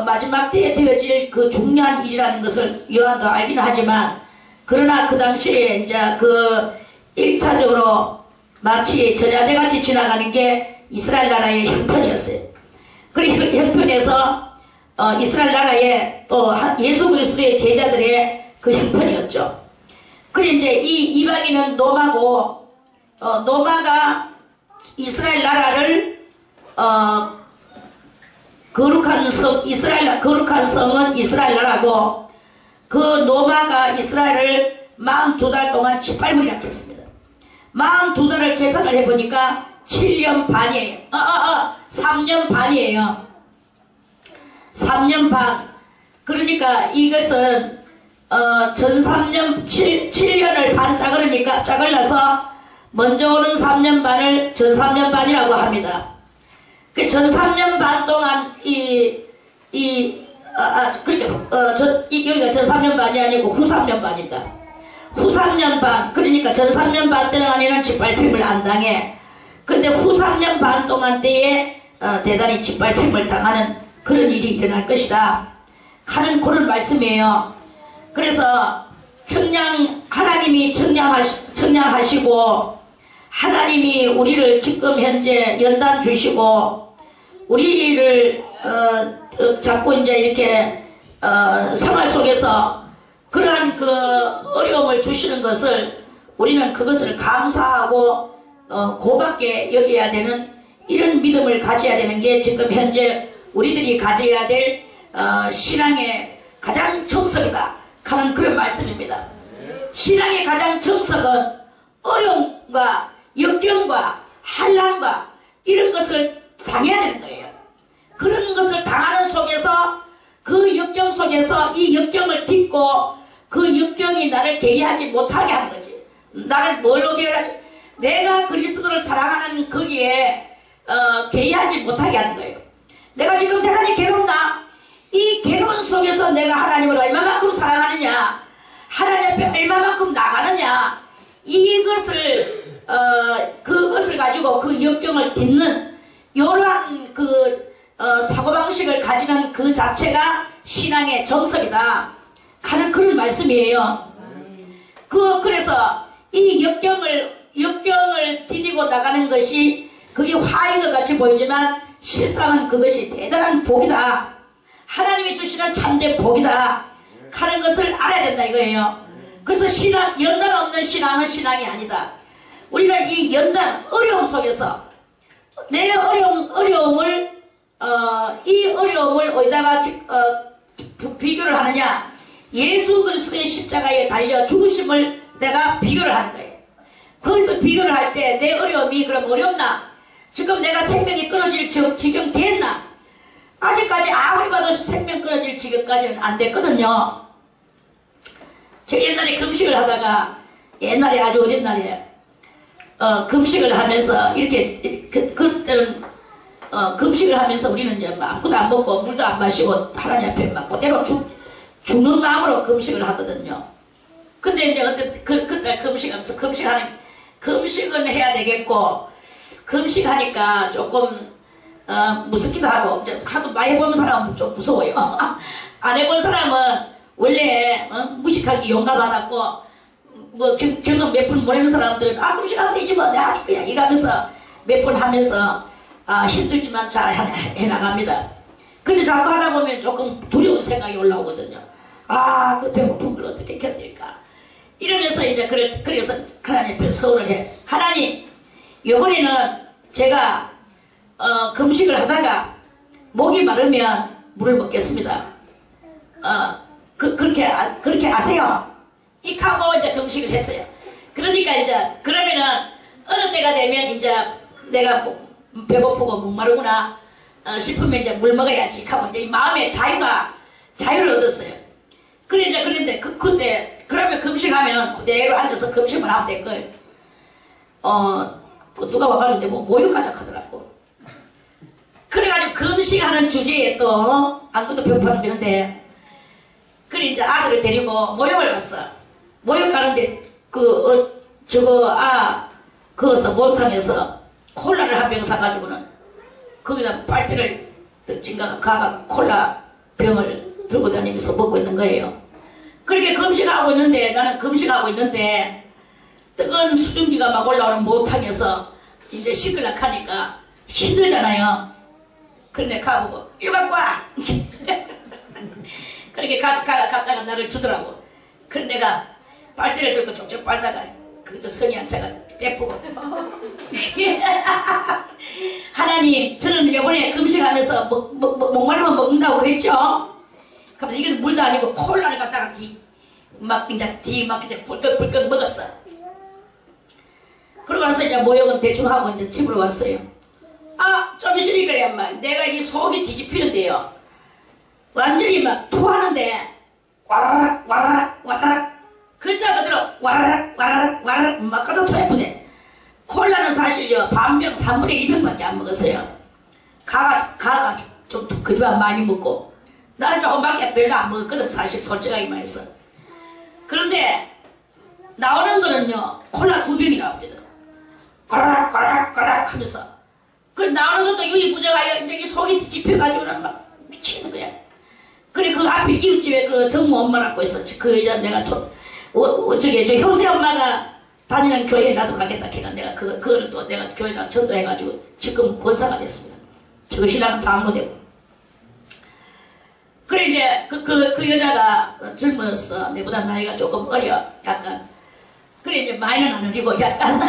마지막 때에 되어질 그 중요한 일이라는 것을 요한도 알기는 하지만 그러나 그 당시에 이제 그 1차적으로 마치 전야제같이 지나가는 게 이스라엘 나라의 형편이었어요. 그리고 그 형편에서 이스라엘 나라의 또 예수 그리스도의 제자들의 그 형편이었죠. 그리고 이제 이 이방인은 노마고 노마가 이스라엘 나라를 거룩한 성은 이스라엘 나라고 그 노마가 이스라엘을 42달 동안 짓밟으려 했습니다. 42달을 계산을 해보니까 7년 반이에요. 3년 반이에요. 3년 반. 그러니까 이것은 전 3년 7년을 반 짜글러서 먼저 오는 3년 반을 전 3년 반이라고 합니다. 그 전 3년 반 동안 여기가 전 3년 반이 아니고 후 3년 반입니다. 후 3년 반, 그러니까 전 3년 반 때는 아니는 짓밟힘을 안 당해. 근데 후 3년 반 동안 때에 대단히 짓밟힘을 당하는 그런 일이 일어날 것이다 하는 그런 말씀이에요. 그래서 하나님이 청량하시고 하나님이 우리를 지금 현재 연단 주시고 우리를 자꾸 이제 이렇게 생활 속에서 그러한 그 어려움을 주시는 것을 우리는 그것을 감사하고 고맙게 여겨야 되는 이런 믿음을 가져야 되는 게 지금 현재 우리들이 가져야 될 신앙의 가장 정석이다 하는 그런 말씀입니다. 신앙의 가장 정석은 어려움과 역경과 한란과 이런 것을 당해야 되는 거예요. 그런 것을 당하는 속에서 그 역경 속에서 이 역경을 딛고 그 역경이 나를 개의하지 못하게 하는 거지. 나를 뭘로 개의하지? 내가 그리스도를 사랑하는 거기에 개의하지 못하게 하는 거예요. 내가 지금 대단히 괴롭나? 이 괴로운 속에서 내가 하나님을 얼마만큼 사랑하느냐, 하나님 앞에 얼마만큼 나가느냐, 이것을 그것을 가지고 그 역경을 딛는 이러한 사고방식을 가지는 그 자체가 신앙의 정석이다 하는 그런 말씀이에요. 그래서 이 역경을 디디고 나가는 것이 그게 화인 것 같이 보이지만 실상은 그것이 대단한 복이다. 하나님이 주시는 참된 복이다 하는 것을 알아야 된다 이거예요. 그래서 연단 없는 신앙은 신앙이 아니다. 우리는 이 연단, 어려움 속에서 내 어려움을 이 어려움을 어디다가 비교를 하느냐, 예수 그리스도의 십자가에 달려 죽으심을 내가 비교를 하는 거예요. 거기서 비교를 할 때 내 어려움이 그럼 어렵나? 지금 내가 생명이 끊어질 지경 됐나? 아직까지 아무리 봐도 생명 끊어질 지경까지는 안 됐거든요. 제가 옛날에 금식을 하다가, 옛날에 아주 어린 날에 금식을 하면서 이렇게 그때는 금식을 하면서 우리는 이제 아무것도 안 먹고 물도 안 마시고 하나님 앞에 막 그대로 죽는 마음으로 금식을 하거든요. 근데 이제 그때 금식하면서 금식은 해야 되겠고, 금식하니까 조금 무섭기도 하고, 하도 많이 해본 사람은 좀 무서워요. 안 해본 사람은 원래 무식하기 용감하다고, 뭐 경험 몇 번 모르는 사람들은 금식하면 되지 뭐 내가 아직 그냥 이러면서 몇 번 하면서 힘들지만 잘 해나갑니다. 근데 자꾸 하다 보면 조금 두려운 생각이 올라오거든요. 그 배고픈 걸 어떻게 견딜까 이러면서 이제 그래서 하나님 앞에 서울을 해. 하나님, 이번에는 제가 금식을 하다가 목이 마르면 물을 먹겠습니다. 그렇게 아세요? 이하고 이제 금식을 했어요. 그러니까 이제 그러면은 어느 때가 되면 이제 내가 배고프고 목마르구나 싶으면 이제 물 먹어야지 하고 이제 마음의 자유를 얻었어요. 그런데 그때 그러면 금식하면 그대로 앉아서 금식만 하면 될걸. 누가 와가지고 내 모욕하자 하더라고. 그래가지고 금식하는 주제에 또 안 그래도 배고파 죽겠는데, 그래 이제 아들을 데리고 모욕을 갔어. 모욕 가는데 거기서 목욕탕에서 콜라를 한 병 사가지고는 거기다 빨대를 가가 콜라 병을 들고 다니면서 먹고 있는 거예요. 그렇게 금식하고 있는데, 나는 금식하고 있는데 뜨거운 수증기가 막 올라오는 목욕탕에서 이제 씻으려고 하니까 힘들잖아요. 그런데 가보고 이거 갖고 와. 그렇게 갔다가 나를 주더라고. 그래 내가 빨대를 들고 쪽쪽 빨다가 그것도 성이 한 차가 떼쁘고 하나님, 저는 이번에 금식하면서 목마르면 먹는다고 그랬죠? 그래서 이건 물도 아니고 콜라를 갖다가 막 이제 불끈불끈 먹었어. 그러고 나서 이제 모욕은 대충 하고 이제 집으로 왔어요. 좀 있으니까 그래야만 내가 이 속이 뒤집히는데요. 완전히 막 토하는데 와라락 와라락 와라락 글자 그대로 와라락 와라락 와라락 막 가다 토해보네. 콜라는 사실요 반병 3분의 1병밖에 안 먹었어요. 가가 좀 그지만 많이 먹고 나는 조금밖에 별로 안 먹었거든 사실 솔직하게 말해서. 그런데 나오는 거는요 콜라 2병이 나오거든. 꼬락꼬락꼬락 하면서 그 나오는 것도 유이부자가 이제 이 속이 뒤집혀가지고는 막 미치는 거야. 그래 그 앞에 이웃집에 그 정모 엄마라고 있었지. 그 여자 내가 저기 저 효세 엄마가 다니는 교회에 나도 가겠다 걔가 내가 그거를 또 내가 교회에다 전도해가지고 지금 권사가 됐습니다. 지금 신랑은 장로되고. 그래 이제 그 여자가 젊었어. 내보다 나이가 조금 어려 약간. 그래 이제 많이는 안 어리고 약간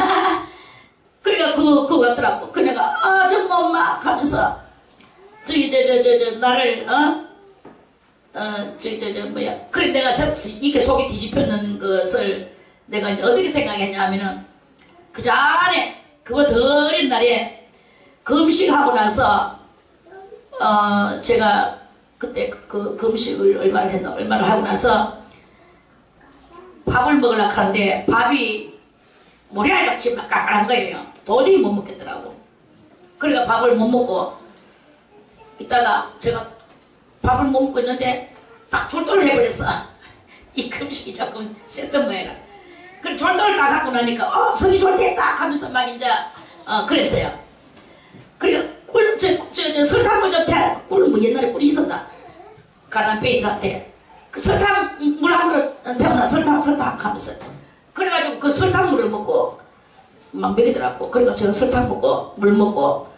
그러니까 그거 같더라고. 그 내가 정모 엄마 하면서 저기 나를 뭐야. 그래 내가 이렇게 속이 뒤집혔는 것을 내가 이제 어떻게 생각했냐면은 그 전에 그거 더 어린 날에 금식하고 나서 제가 그때 그 금식을 얼마나 하고 나서 밥을 먹으려고 하는데 밥이 모래알같이 막 까깔한 거예요. 도저히 못 먹겠더라고. 그러니까 밥을 못 먹고 이따가 제가 밥을 못 먹고 있는데 딱 졸도를 해버렸어. 이 금식이 조금 셌던 모양이라. 그래 졸도를 딱 하고 나니까 성이 졸대다 하면서 막 이제 그랬어요. 그리고 설탕물 좀 태. 꿀 뭐 옛날에 꿀이 있었다. 가난 베이들한테 그 설탕물 한 그릇 태우나 설탕 하면서 그래가지고 그 설탕물을 먹고 막 먹이더라고. 그러니까 제가 설탕 먹고 물 먹고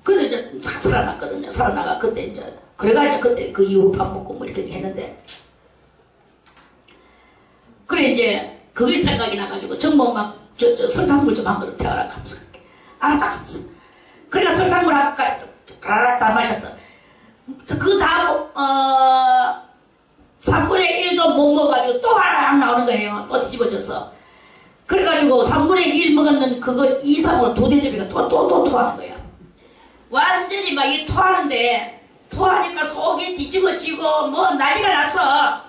그래도 이제 다 살아났거든요. 살아나가 그때 이제 그래가지고 그때 그 이후 밥 먹고 뭐 이렇게 했는데 그래 이제 그게 생각이 나가지고 정모 막 설탕물 좀 한 그릇 태워라 하면서 알았다 하면서 그러니까 설탕물 아까 다 마셨어. 그 다음 3분의 1도 못 먹어가지고 또 하나 나오는 거예요. 또 뒤집어져서. 그래가지고 3분의 1 먹었는 그거 이상으로 2대접이가 또 토하는 거야. 완전히 막 이 토하는데 토하니까 속이 뒤집어지고 뭐 난리가 났어.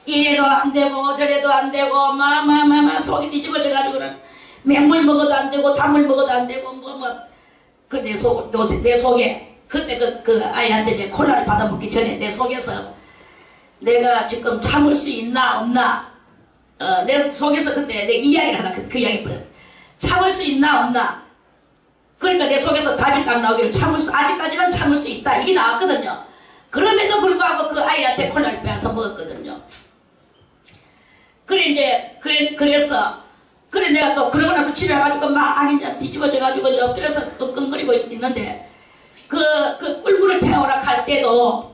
이래도 안 되고 저래도 안 되고 막 속이 뒤집어져가지고는 맹물 먹어도 안 되고 단물 먹어도 안 되고 그 내 속에 그때 그 아이한테 이제 콜라를 받아 먹기 전에 내 속에서 내가 지금 참을 수 있나 없나 내 속에서 그때 내 이야기를 하나 그 이야기를 참을 수 있나 없나 그러니까 내 속에서 답이 딱 나오기를 아직까지는 참을 수 있다 이게 나왔거든요. 그럼에도 불구하고 그 아이한테 콜라를 빼앗아 먹었거든요. 그래 이제 그래서 그래 내가 또 그러고 나서 집에 가가지고 막 이제 뒤집어져가지고 이제 엎드려서 끙끙거리고 있는데 그 꿀물을 태우라 할 때도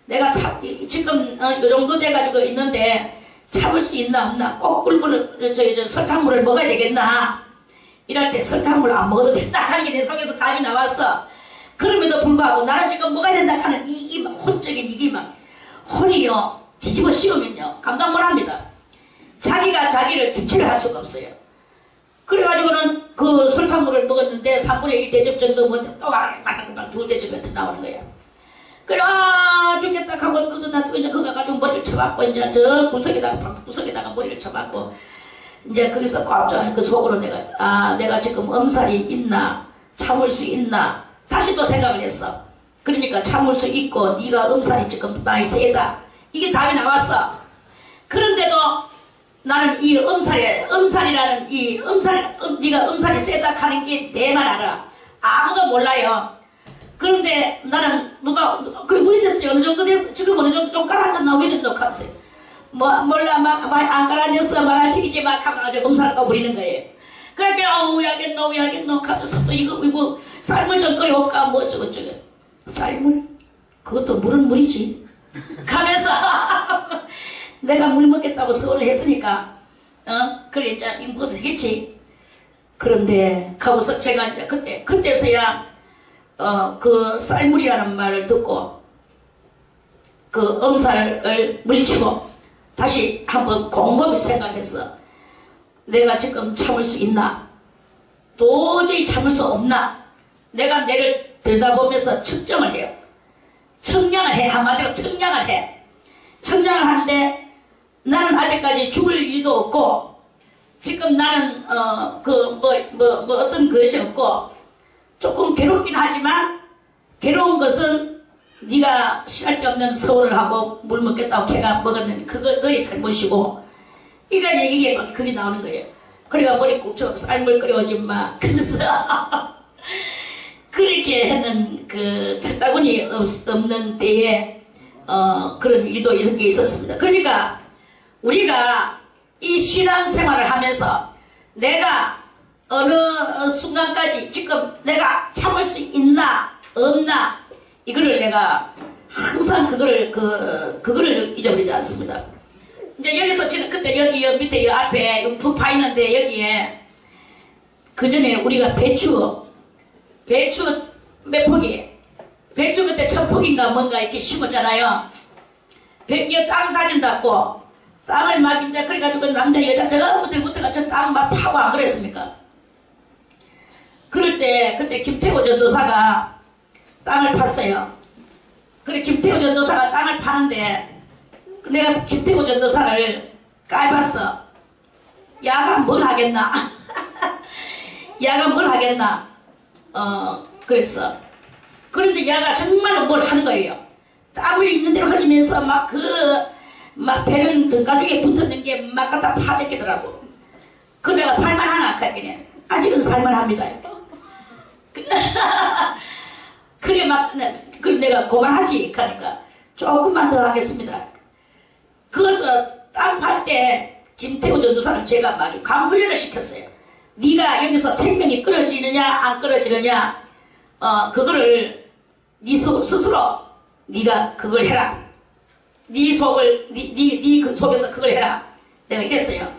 내가 지금 이 정도 돼가지고 있는데 참을 수 있나 없나 꼭 꿀물을 설탕물을 먹어야 되겠나 이럴 때 설탕물 안 먹어도 된다 하는 게 내 속에서 답이 나왔어. 그럼에도 불구하고 나는 지금 먹어야 된다 하는 이게 막 혼적인 이게 막 혼이요 뒤집어 씌우면요 감당 못합니다. 자기가 자기를 주체를 할 수가 없어요. 그래가지고는 그 설탕물을 먹었는데 3분의 1 대접 정도 먹는데 또 가락가락 2대접이 나오는 거예요. 그래 죽겠다 하고 놔두고 이제 그거 가지고 머리를 쳐박고 이제 저 구석에다가 머리를 쳐박고 이제 거기서 꽉 그 속으로 내가 지금 엄살이 있나 참을 수 있나 다시 또 생각을 했어. 그러니까 참을 수 있고 네가 엄살이 지금 많이 세다 이게 답이 나왔어. 그런데도 나는 이 엄살이라는 네가 엄살이 세다 하는 게 내만 알아. 아무도 몰라요. 그런데 나는 그리고 왜 됐어요? 어느 정도 됐어? 지금 어느 정도 좀 가라앉았나? 왜 됐노? 하면서 몰라 안 가라앉았어 말하시기지 막 하고 엄살을 떠버리는 거예요. 그렇게 우야겠노 하면서 또 이거 쌀물 좀 끓여올까 뭐 어쩌고저쩌고 쌀물? 그것도 물은 물이지 가면서 내가 물 먹겠다고 서운을 했으니까 그래 이제 먹어도 되겠지. 그런데 가고서 제가 이제 그때서야 그 쌀물이라는 말을 듣고 그 엄살을 물리치고 다시 한번 곰곰이 생각했어. 내가 지금 참을 수 있나? 도저히 참을 수 없나? 내가 내를 들여다보면서 측정을 해요. 청량을 해. 한마디로 청량을 해. 청량을 하는데 나는 아직까지 죽을 일도 없고 지금 나는 어떤 것이 없고 조금 괴롭긴 하지만 괴로운 것은 네가 쓸데없는 서울을 하고 물 먹겠다고 걔가 먹었는 그거 너의 잘못이고 이가 이게 막 글이 나오는 거예요. 그래가 머리국 저 쌀물 끓여오지 마. 그래서 그렇게 하는 그 철다군이 없는 때에 그런 일도 여러 개 있었습니다. 그러니까 우리가 이 신앙생활을 하면서 내가 어느 순간까지 지금 내가 참을 수 있나 없나 이거를 내가 항상 그거를 잊어버리지 않습니다. 이제 여기서 지금 그때 여기 밑에 이 앞에 부파 있는데 여기에 그 전에 우리가 배추 몇 포기 배추 그때 1000포기인가 뭔가 이렇게 심었잖아요. 이거 땅 다진다고 땅을 막 이제 그래가지고 남자 여자 저부터가 저 땅 막 파고 안 그랬습니까? 그럴 때 그때 김태호 전도사가 땅을 팠어요. 그래 김태호 전도사가 땅을 파는데 내가 김태호 전도사를 깔봤어. 야가 뭘 하겠나? 야가 뭘 하겠나? 그랬어. 그런데 야가 정말로 뭘 하는 거예요. 땀을 있는 대로 흘리면서 막 배는 등가죽에 붙었는 게 막 갖다 파제끼더라고. 그 내가 살만하나? 그랬더니 아직은 살만합니다. 그래 그래 내가 그만하지. 그러니까 조금만 더 하겠습니다. 그래서 땅 팔 때 김태우 전도사는 제가 마주 강훈련을 시켰어요. 네가 여기서 생명이 끊어지느냐 안 끊어지느냐 그거를 네 스스로 네가 그걸 해라. 네 속을 그 속에서 그걸 해라. 내가 이랬어요.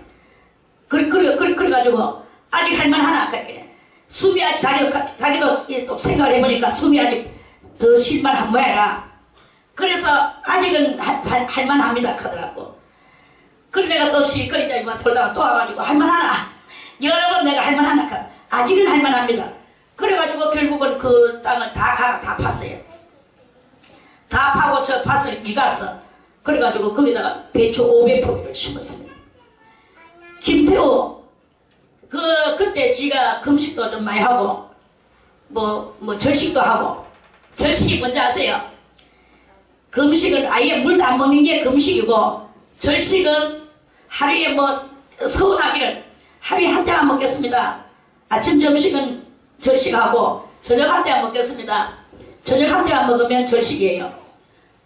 그래가지고 아직 할만하나? 그랬더니 숨이 아직 자기도 또 생각을 해보니까 숨이 아직 더 쉴만한 모양이라. 그래서 아직은 할만합니다 하더라고. 그래 내가 또 시끌이자 돌다가 또 와가지고 할만하나? 여러 번 내가 할만하나? 아직은 할만합니다. 그래가지고 결국은 그 땅을 다 팠어요. 다 파고 저 밭을 일갔어. 그래가지고 거기다가 배추 500포기를 심었습니다. 김태호 그때 지가 금식도 좀 많이 하고 뭐 절식도 하고. 절식이 뭔지 아세요? 금식은 아예 물도 안 먹는 게 금식이고 절식은 하루에 서운하기를 하루에 한 대만 먹겠습니다. 아침 점심은 절식하고 저녁 한 대만 먹겠습니다. 저녁 한 대만 먹으면 절식이에요.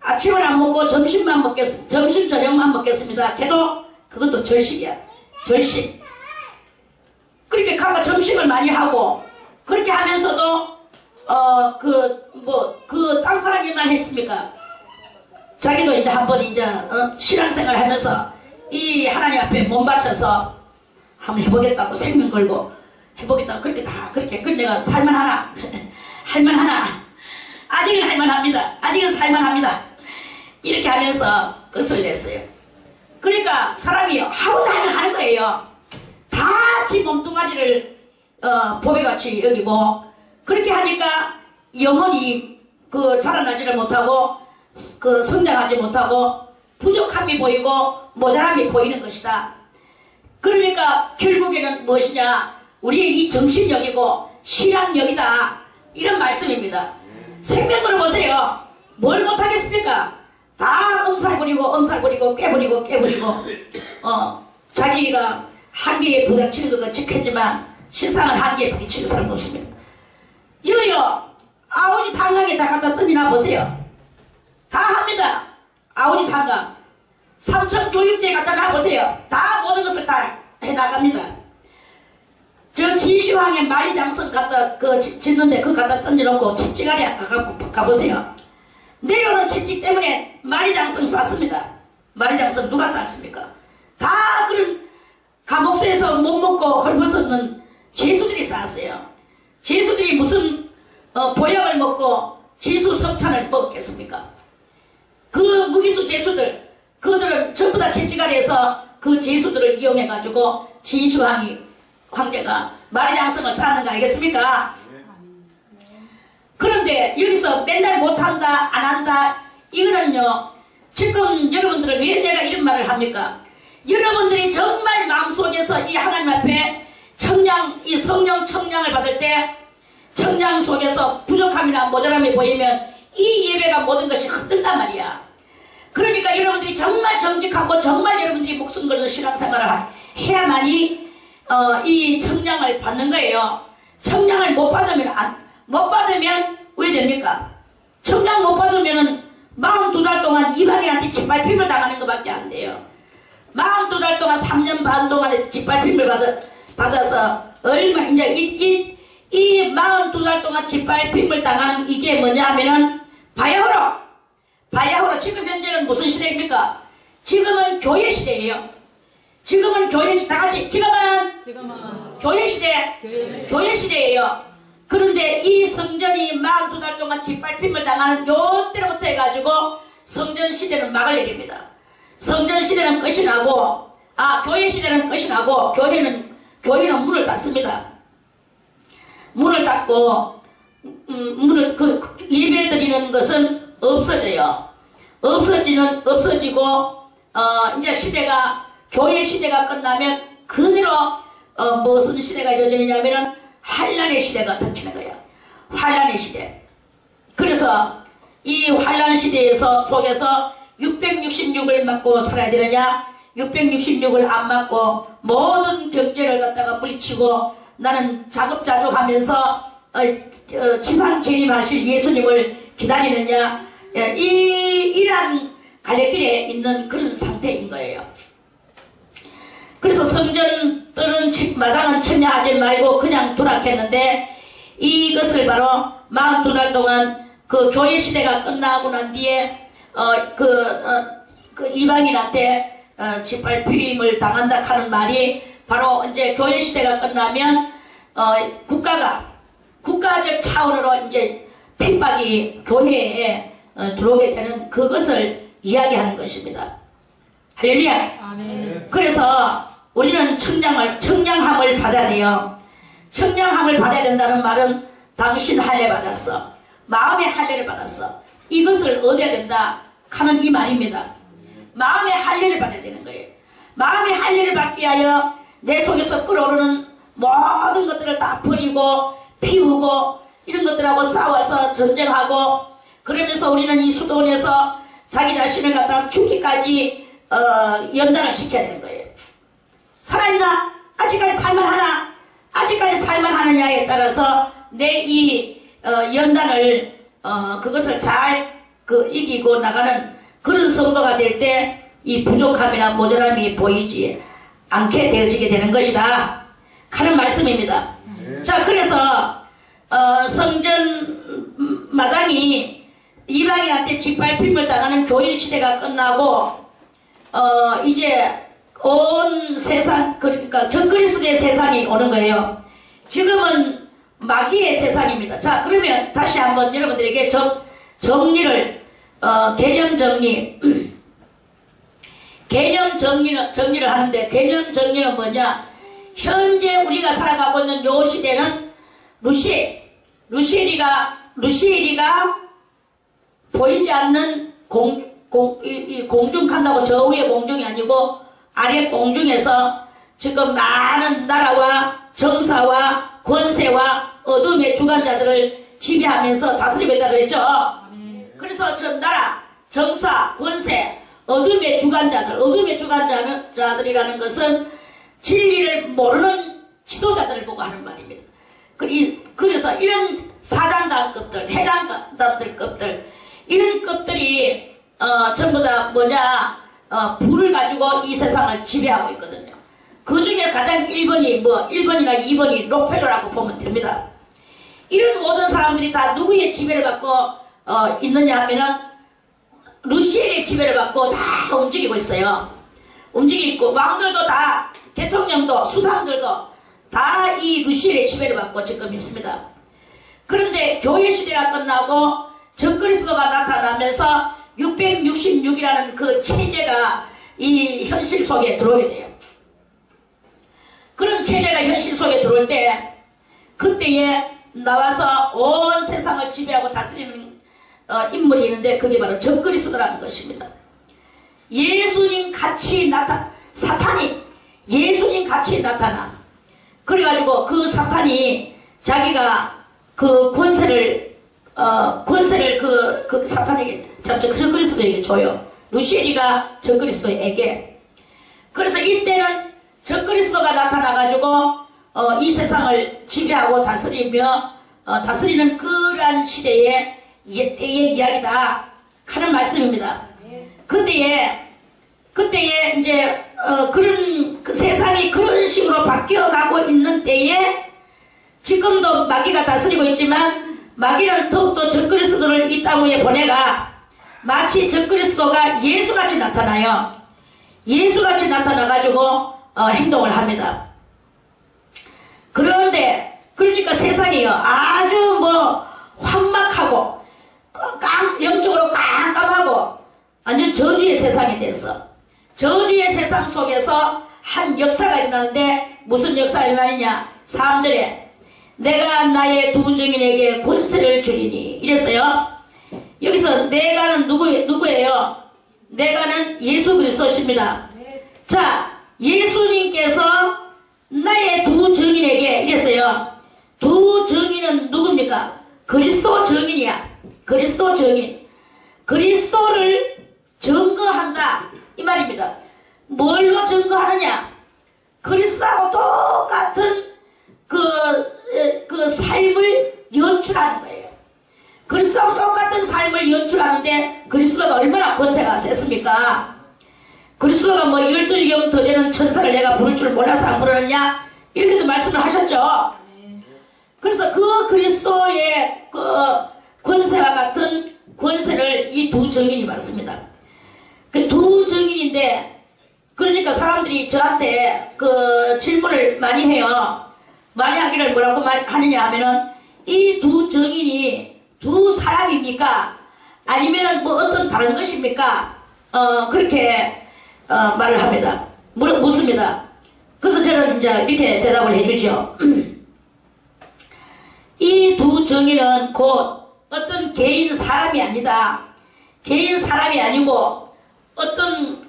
아침을 안 먹고 점심만 점심 저녁만 먹겠습니다. 걔도 그것도 절식이야. 절식. 그렇게 각각 점식을 많이 하고 그렇게 하면서도 땅파란 일만 했습니까? 자기도 이제 한번 신앙생활 하면서 이 하나님 앞에 몸 바쳐서 한번 해보겠다고 생명 걸고 해보겠다고 그렇게 내가 살만하나? 할만하나? 아직은 할만합니다. 아직은 살만합니다. 이렇게 하면서 끝을 냈어요. 그러니까 사람이 하고자 하면 하는 거예요. 다 지 몸뚱아리를 보배같이 여기고 그렇게 하니까 영혼이 자라나지를 못하고 성장하지 못하고 부족함이 보이고 모자람이 보이는 것이다. 그러니까 결국에는 무엇이냐? 우리의 이 정신력이고 신앙력이다. 이런 말씀입니다. 생명으로 보세요. 뭘 못하겠습니까? 다 엄살 부리고 깨부리고 자기가 한계에 부닥치는 것과 직했지만 세상은 한계에 부딪히는 사람은 없습니다. 이거요 아오지 탄강에 다 갖다 던지나 보세요. 다 합니다. 아오지 탄강 삼천 조입대에 갖다 놔보세요. 다 모든 것을 다 해나갑니다. 저 진시황에 마리장성 갖다 짓는데 그거 갖다 던져놓고 채찍아래 가보세요. 내려오는 채찍 때문에 마리장성 쌌습니다. 마리장성 누가 쌌습니까? 다 그런 감옥소에서 못 먹고 헐벗었는 죄수들이 쌌어요. 죄수들이 무슨 보약을 먹고 지수성찬을 먹겠습니까? 그 무기수 죄수들 그들은 전부 다 채찍아래에서 그 죄수들을 이용해가지고 진시황이 황제가 마리장성을 쌓는 거 아니겠습니까? 그런데 여기서 맨날 못한다 안 한다 이거는요 지금 여러분들은 왜 내가 이런 말을 합니까? 여러분들이 정말 마음속에서 이 하나님 앞에 이 성령 청량을 받을 때 청량 속에서 부족함이나 모자람이 보이면 이 예배가 모든 것이 흔든단 말이야. 그러니까 여러분들이 정말 정직하고 정말 여러분들이 목숨 걸어서 신앙생활을 해야만이 이 청량을 받는 거예요. 청량을 못 받으면 왜 됩니까? 청량 못 받으면은 42달 동안 이방인한테 짓밟힘을 당하는 것밖에 안 돼요. 42달 동안 3년 반 동안에 짓밟힘을 받아서 얼마 이제 이 42달 동안 짓밟힘을 당하는 이게 뭐냐 하면은 바야흐로 지금 현재는 무슨 시대입니까? 지금은 교회 시대예요. 지금은 교회 시대, 다 같이 지금은 교회 시대예요. 그런데 이 성전이 42달 동안 짓밟힘을 당하는 요때부터 해가지고 성전 시대는 막을 내립니다. 성전 시대는 끝이 나고 교회 시대는 끝이 나고 교회는 문을 닫습니다. 문을 닫고 예배 드리는 것은 없어져요. 없어지고 이제 시대가 교회 시대가 끝나면 그대로 무슨 시대가 이루어지느냐면은 환란의 시대가 닥치는 거예요. 환란의 시대. 그래서 이 환란 시대에서 속에서 666을 맞고 살아야 되느냐? 666을 안 맞고 모든 경제를 갖다가 물리치고 나는 자급자족하면서 지상 재림하실 예수님을 기다리느냐? 이러한 갈래길에 있는 그런 상태인 거예요. 그래서 성전들은 마당은 청량하지 말고 그냥 두락했는데 이것을 바로 42달 동안 그 교회 시대가 끝나고 난 뒤에 그 이방인한테 짓밟힘을 당한다 하는 말이 바로 이제 교회 시대가 끝나면 국가적 차원으로 이제 핍박이 교회에 들어오게 되는 그것을 이야기하는 것입니다. 할렐루야. 아멘. 그래서 우리는 청량함을 받아야 돼요. 청량함을 받아야 된다는 말은 당신 할례 받았어. 마음의 할례를 받았어. 이것을 얻어야 된다 하는 이 말입니다. 마음의 할례를 받아야 되는 거예요. 마음의 할례를 받기 위하여 내 속에서 끓어오르는 모든 것들을 다 버리고 피우고 이런 것들하고 싸워서 전쟁하고 그러면서 우리는 이 수도원에서 자기 자신을 갖다 죽기까지 연단을 시켜야 되는 거예요. 살아있나? 아직까지 살만하나? 아직까지 살만하느냐에 따라서 내 이 연단을 그것을 잘 이기고 나가는 그런 성도가 될 때 이 부족함이나 모자람이 보이지 않게 되어지게 되는 것이다 하는 말씀입니다. 자, 그래서 성전 마당이 이방인한테 짓밟힘을 당하는 교인 시대가 끝나고 이제 온 세상, 그러니까 적그리스도의 세상이 오는 거예요. 지금은 마귀의 세상입니다. 자, 그러면 다시 한번 여러분들에게 정리를 개념 정리를 하는데, 개념 정리는 뭐냐? 현재 우리가 살아가고 있는 요 시대는 루시엘이가 보이지 않는 공중한다고 저 위에 공중이 아니고 아래 공중에서 지금 많은 나라와 정사와 권세와 어둠의 주관자들을 지배하면서 다스리고 있다 그랬죠. 그래서 저 나라, 정사, 권세, 어둠의 주관자들이라는 것은 진리를 모르는 지도자들을 보고 하는 말입니다. 그래서 이런 사장단급들, 회장단급들, 이런 급들이 전부 다 불을 가지고 이 세상을 지배하고 있거든요. 그 중에 가장 1번이나 2번이 록펠러라고 보면 됩니다. 이런 모든 사람들이 다 누구의 지배를 받고 있느냐 하면은 루시엘의 지배를 받고 다 움직이고 있어요. 움직이고 왕들도 다, 대통령도 수상들도 다 이 루시엘의 지배를 받고 지금 있습니다. 그런데 교회 시대가 끝나고 적그리스도가 나타나면서 666이라는 그 체제가 이 현실 속에 들어오게 돼요. 그런 체제가 현실 속에 들어올 때 그때에 나와서 온 세상을 지배하고 다스리는 인물이 있는데 그게 바로 적그리스도라는 것입니다. 사탄이 예수님 같이 나타나. 그래가지고 그 사탄이 자기가 그 권세를 그 사탄에게, 적그리스도에게 줘요. 루시엘이가 적그리스도에게. 그래서 이때는 적그리스도가 나타나가지고 이 세상을 지배하고 다스리며 다스리는 그러한 시대의 때의 이야기다 하는 말씀입니다. 그때에 이제 그런 세상이 그런 식으로 바뀌어가고 있는 때에 지금도 마귀가 다스리고 있지만 마귀는 더욱더 적그리스도를 이 땅 위에 보내가 마치 적그리스도가 예수같이 나타나요. 예수같이 나타나가지고 행동을 합니다. 그런데 그러니까 세상이요 아주 황막하고 영적으로 깜깜하고 완전 저주의 세상이 됐어. 저주의 세상 속에서 한 역사가 일어나는데 무슨 역사가 일어나느냐. 3절에 내가 나의 두 증인에게 권세를 주리니 이랬어요. 여기서 내가는 누구예요? 내가는 예수 그리스도십니다. 자, 예수님께서 나의 두 증인에게 이랬어요. 두 증인은 누굽니까? 그리스도 증인이야. 그리스도 증인. 그리스도를 증거한다 이 말입니다. 뭘로 증거하느냐? 그리스도하고 똑같은 그 삶을 연출하는 거예요. 그리스도하고 똑같은 삶을 연출하는데 그리스도가 얼마나 권세가 셌습니까? 그리스도가 12경 더 되는 천사를 내가 부를 줄 몰라서 안 부르느냐? 이렇게도 말씀을 하셨죠. 그래서 그 그리스도의 그 권세와 같은 권세를 이 두 증인이 받습니다. 그 두 증인인데, 그러니까 사람들이 저한테 그 질문을 많이 해요. 많이 하기를 뭐라고 하느냐 하면은, 이 두 증인이 두 사람입니까? 아니면은 어떤 다른 것입니까? 그렇게, 말을 합니다. 묻습니다. 그래서 저는 이제 이렇게 대답을 해주죠. 이 두 증인은 곧 어떤 개인 사람이 아니다. 개인 사람이 아니고 어떤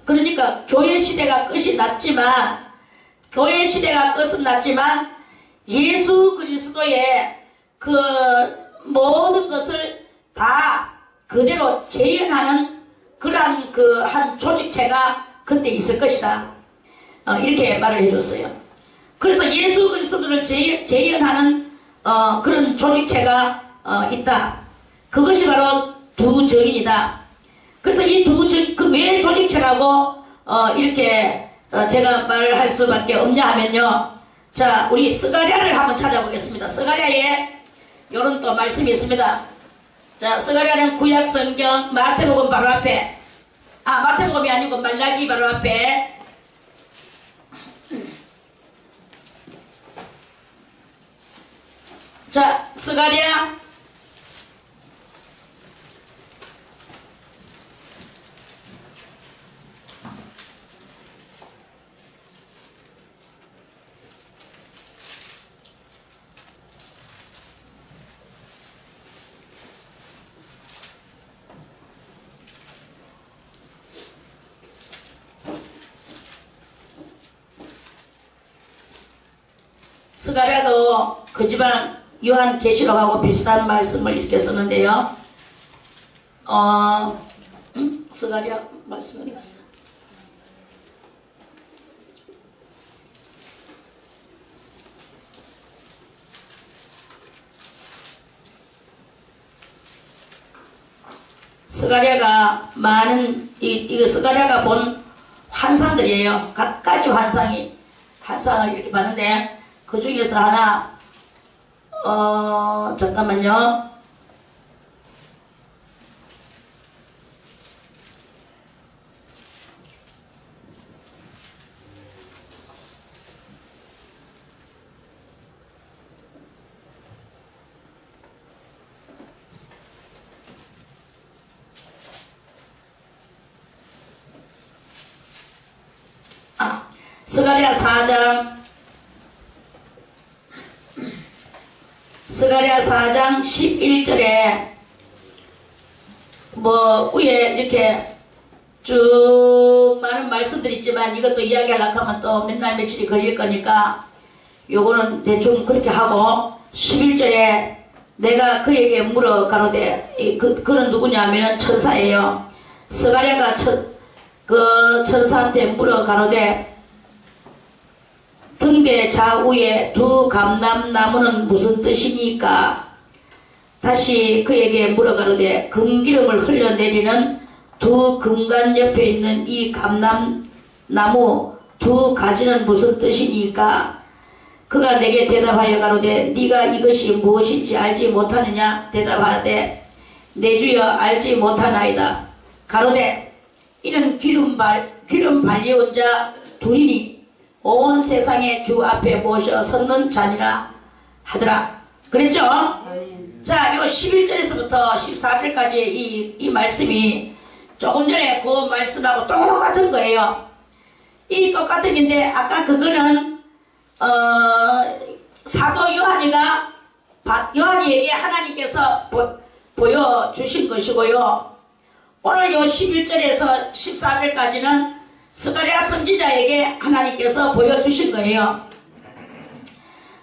그러니까 교회 시대가 끝이 났지만 끝은 났지만 예수 그리스도의 그 모든 것을 다 그대로 재현하는 그러한 한 조직체가 그때 있을 것이다. 이렇게 말을 해줬어요. 그래서 예수 그리스도를 재현하는 그런 조직체가 있다. 그것이 바로 두 증인이다. 그래서 이 왜 조직체라고 이렇게 제가 말할 수밖에 없냐 하면요. 자, 우리 스가랴를 한번 찾아보겠습니다. 스가랴에 요런 또 말씀이 있습니다. 자, 스가랴는 구약 성경 마태복음 바로 앞에, 마태복음이 아니고 말라기 바로 앞에, 자, 스가랴 '스가랴도 그 집안 요한계시록하고 비슷한 말씀을 이렇게 썼는데요. 스가랴 말씀 어디 갔어? 스가랴가 많은 이거 스가랴가 본 환상들이에요. 각가지 환상을 이렇게 봤는데 그 중에서 하나 잠깐만요. 스가랴 4장 스가랴 4장 11절에 위에 이렇게 쭉 많은 말씀들이 있지만 이것도 이야기하려고 하면 또 맨날 며칠이 걸릴 거니까 요거는 대충 그렇게 하고 11절에 내가 그에게 물어 가로되 그는 누구냐면 천사예요. 스가랴가 그 천사한테 물어 가로되 등대 좌우에 두 감람나무는 무슨 뜻이니까? 다시 그에게 물어 가로되 금기름을 흘려내리는 두 금관 옆에 있는 이 감람나무 두 가지는 무슨 뜻이니까? 그가 내게 대답하여 가로되 네가 이것이 무엇인지 알지 못하느냐? 대답하되 내 주여 알지 못하나이다. 가로되 이는 기름 발리온 자 둘이니 온 세상의 주 앞에 모셔 섰는 자니라 하더라. 그랬죠? 자, 요 11절에서부터 14절까지 이 말씀이 조금 전에 그 말씀하고 똑같은 거예요. 이 똑같은 건데 아까 그거는 사도 요한이에게 하나님께서 보여주신 것이고요. 오늘 요 11절에서 14절까지는 스가랴 선지자에게 하나님께서 보여주신 거예요.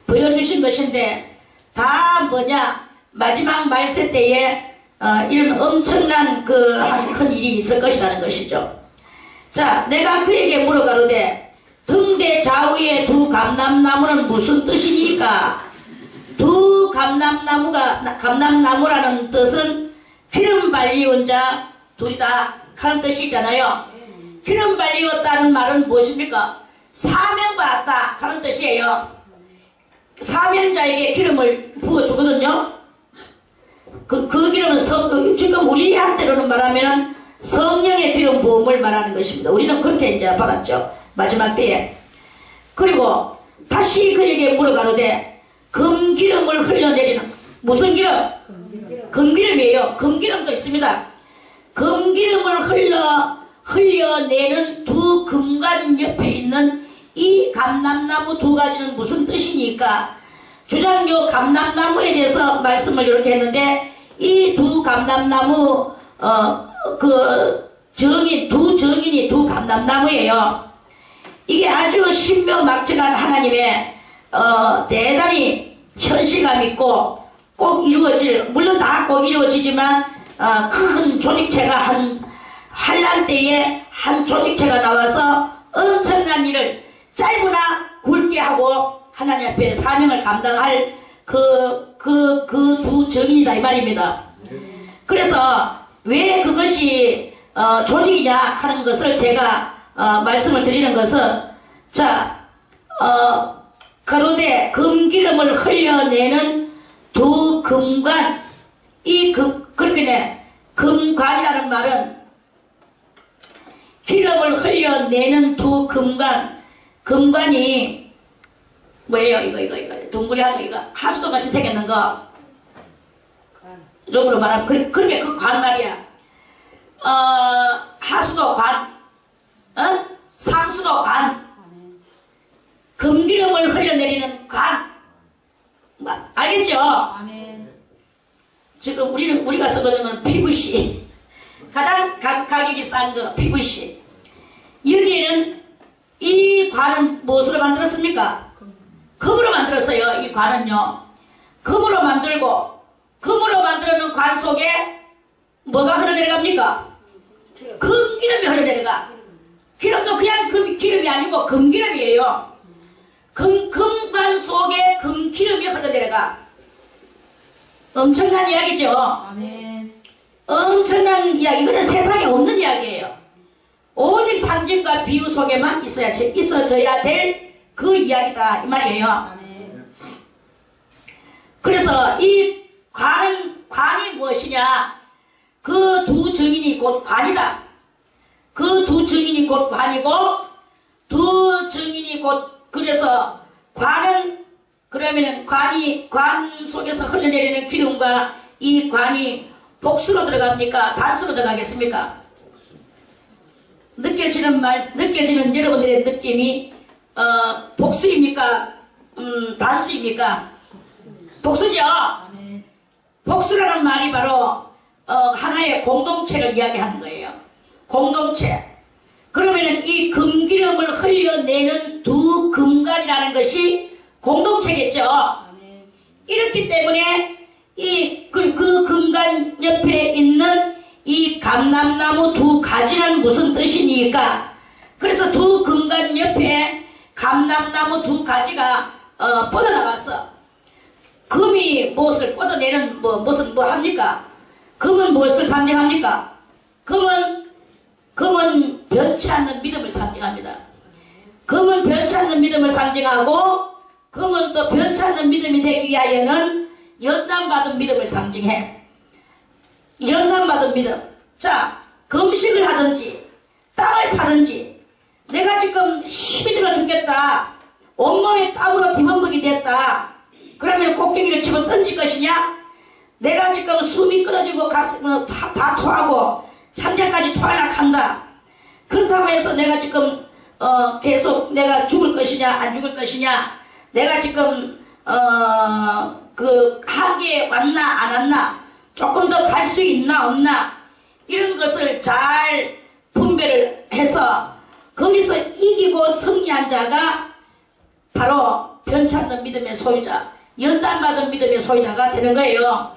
보여주신 것인데 다 뭐냐? 마지막 말세 때에 이런 엄청난 큰 일이 있을 것이라는 것이죠. 자, 내가 그에게 물어가로되 등대 좌우에 두 감람나무는 무슨 뜻이니까? 두 감람나무라는 뜻은 기름 발리온 자 둘이다 하는 뜻이잖아요. 기름 발리었다는 말은 무엇입니까? 사명받았다 하는 뜻이에요. 사명자에게 기름을 부어주거든요. 그 기름은 지금 우리한테로는 말하면 성령의 기름 부음을 말하는 것입니다. 우리는 그렇게 이제 받았죠. 마지막 때에. 그리고 다시 그에게 물어가로되 금기름을 흘려내리는 무슨 기름? 금기름이에요. 금기름도 있습니다. 금기름을 흘려내는 두 금관 옆에 있는 이 감람나무 두 가지는 무슨 뜻이니까? 주장요 감람나무에 대해서 말씀을 이렇게 했는데 이 두 감람나무 두 정인이 두 감람나무예요. 이게 아주 신묘막측한 하나님의 대단히 현실감 있고 꼭 물론 다 꼭 이루어지지만 큰 조직체가 환란 때에 한 조직체가 나와서 엄청난 일을 짧으나 굵게 하고 하나님 앞에 사명을 감당할 그 두 정인이다 이 말입니다. 그래서 왜 그것이 조직이냐 하는 것을 제가 말씀을 드리는 것은 자 가로되 금기름을 흘려내는 두 금관 그렇게 금관이라는 말은 기름을 흘려내는 두 금관이 뭐예요? 이거 둥그리하고 이거 하수도 같이 생겼는 거 쪽으로 말하면 그렇게 그 관 말이야. 하수도 관, 상수도 관, 금기름을 흘려내리는 관. 알겠죠? 아멘. 지금 우리가 쓰는 건 PVC. 가장 가격이 싼 거 PVC. 여기에는 이 관은 무엇으로 만들었습니까? 금으로 만들었어요. 이 관은요. 금으로 만들고 금으로 만들어놓은 관 속에 뭐가 흘러내려갑니까? 금기름이 흘러내려가. 기름도 그냥 기름이 아니고 금기름이에요. 금관 속에 금기름이 흘러내려가. 엄청난 이야기죠? 아멘. 엄청난 이야기. 이거는 세상에 없는 이야기예요. 오직 상징과 비유 속에만 있어져야 될 그 이야기다 이 말이에요. 아멘. 그래서 이 관이 무엇이냐? 그 두 정인이 곧 관이다. 그 두 정인이 곧 관이고 두 정인이 곧 그래서 관은 그러면은 관 속에서 흘러내리는 기름과 이 관이 복수로 들어갑니까? 단수로 들어가겠습니까? 느껴지는 여러분들의 느낌이 복수입니까? 단수입니까? 복수죠? 복수라는 말이 바로 하나의 공동체를 이야기하는 거예요. 공동체. 그러면은 이 금기름을 흘려내는 두 금관이라는 것이 공동체겠죠? 이렇기 때문에 그 금관 옆에 있는 이 감람나무 두 가지는 무슨 뜻이니까? 그래서 두 금관 옆에 감람나무 두 가지가 뻗어나갔어. 금이 무엇을 뻗어내는 무슨 뭐 합니까? 금은 무엇을 상징합니까? 금은 변치 않는 믿음을 상징합니다. 금은 변치 않는 믿음을 상징하고, 금은 또 변치 않는 믿음이 되기 위하여는 연단받은 믿음을 상징해. 연단받은 믿음. 자, 금식을 하든지 땅을 파든지, 내가 지금 힘이 들어 죽겠다, 온몸에 땀으로 뒤범벅이 됐다, 그러면 곡괭이를 집어 던질 것이냐? 내가 지금 숨이 끊어지고 가슴 다 토하고 창자까지 토하려고 한다. 그렇다고 해서 내가 지금 계속 내가 죽을 것이냐 안 죽을 것이냐, 내가 지금 그 한계에 왔나 안 왔나, 조금 더 갈 수 있나 없나, 이런 것을 잘 분별을 해서 거기서 이기고 승리한 자가 바로 변치 않는 믿음의 소유자, 연단받은 믿음의 소유자가 되는 거예요.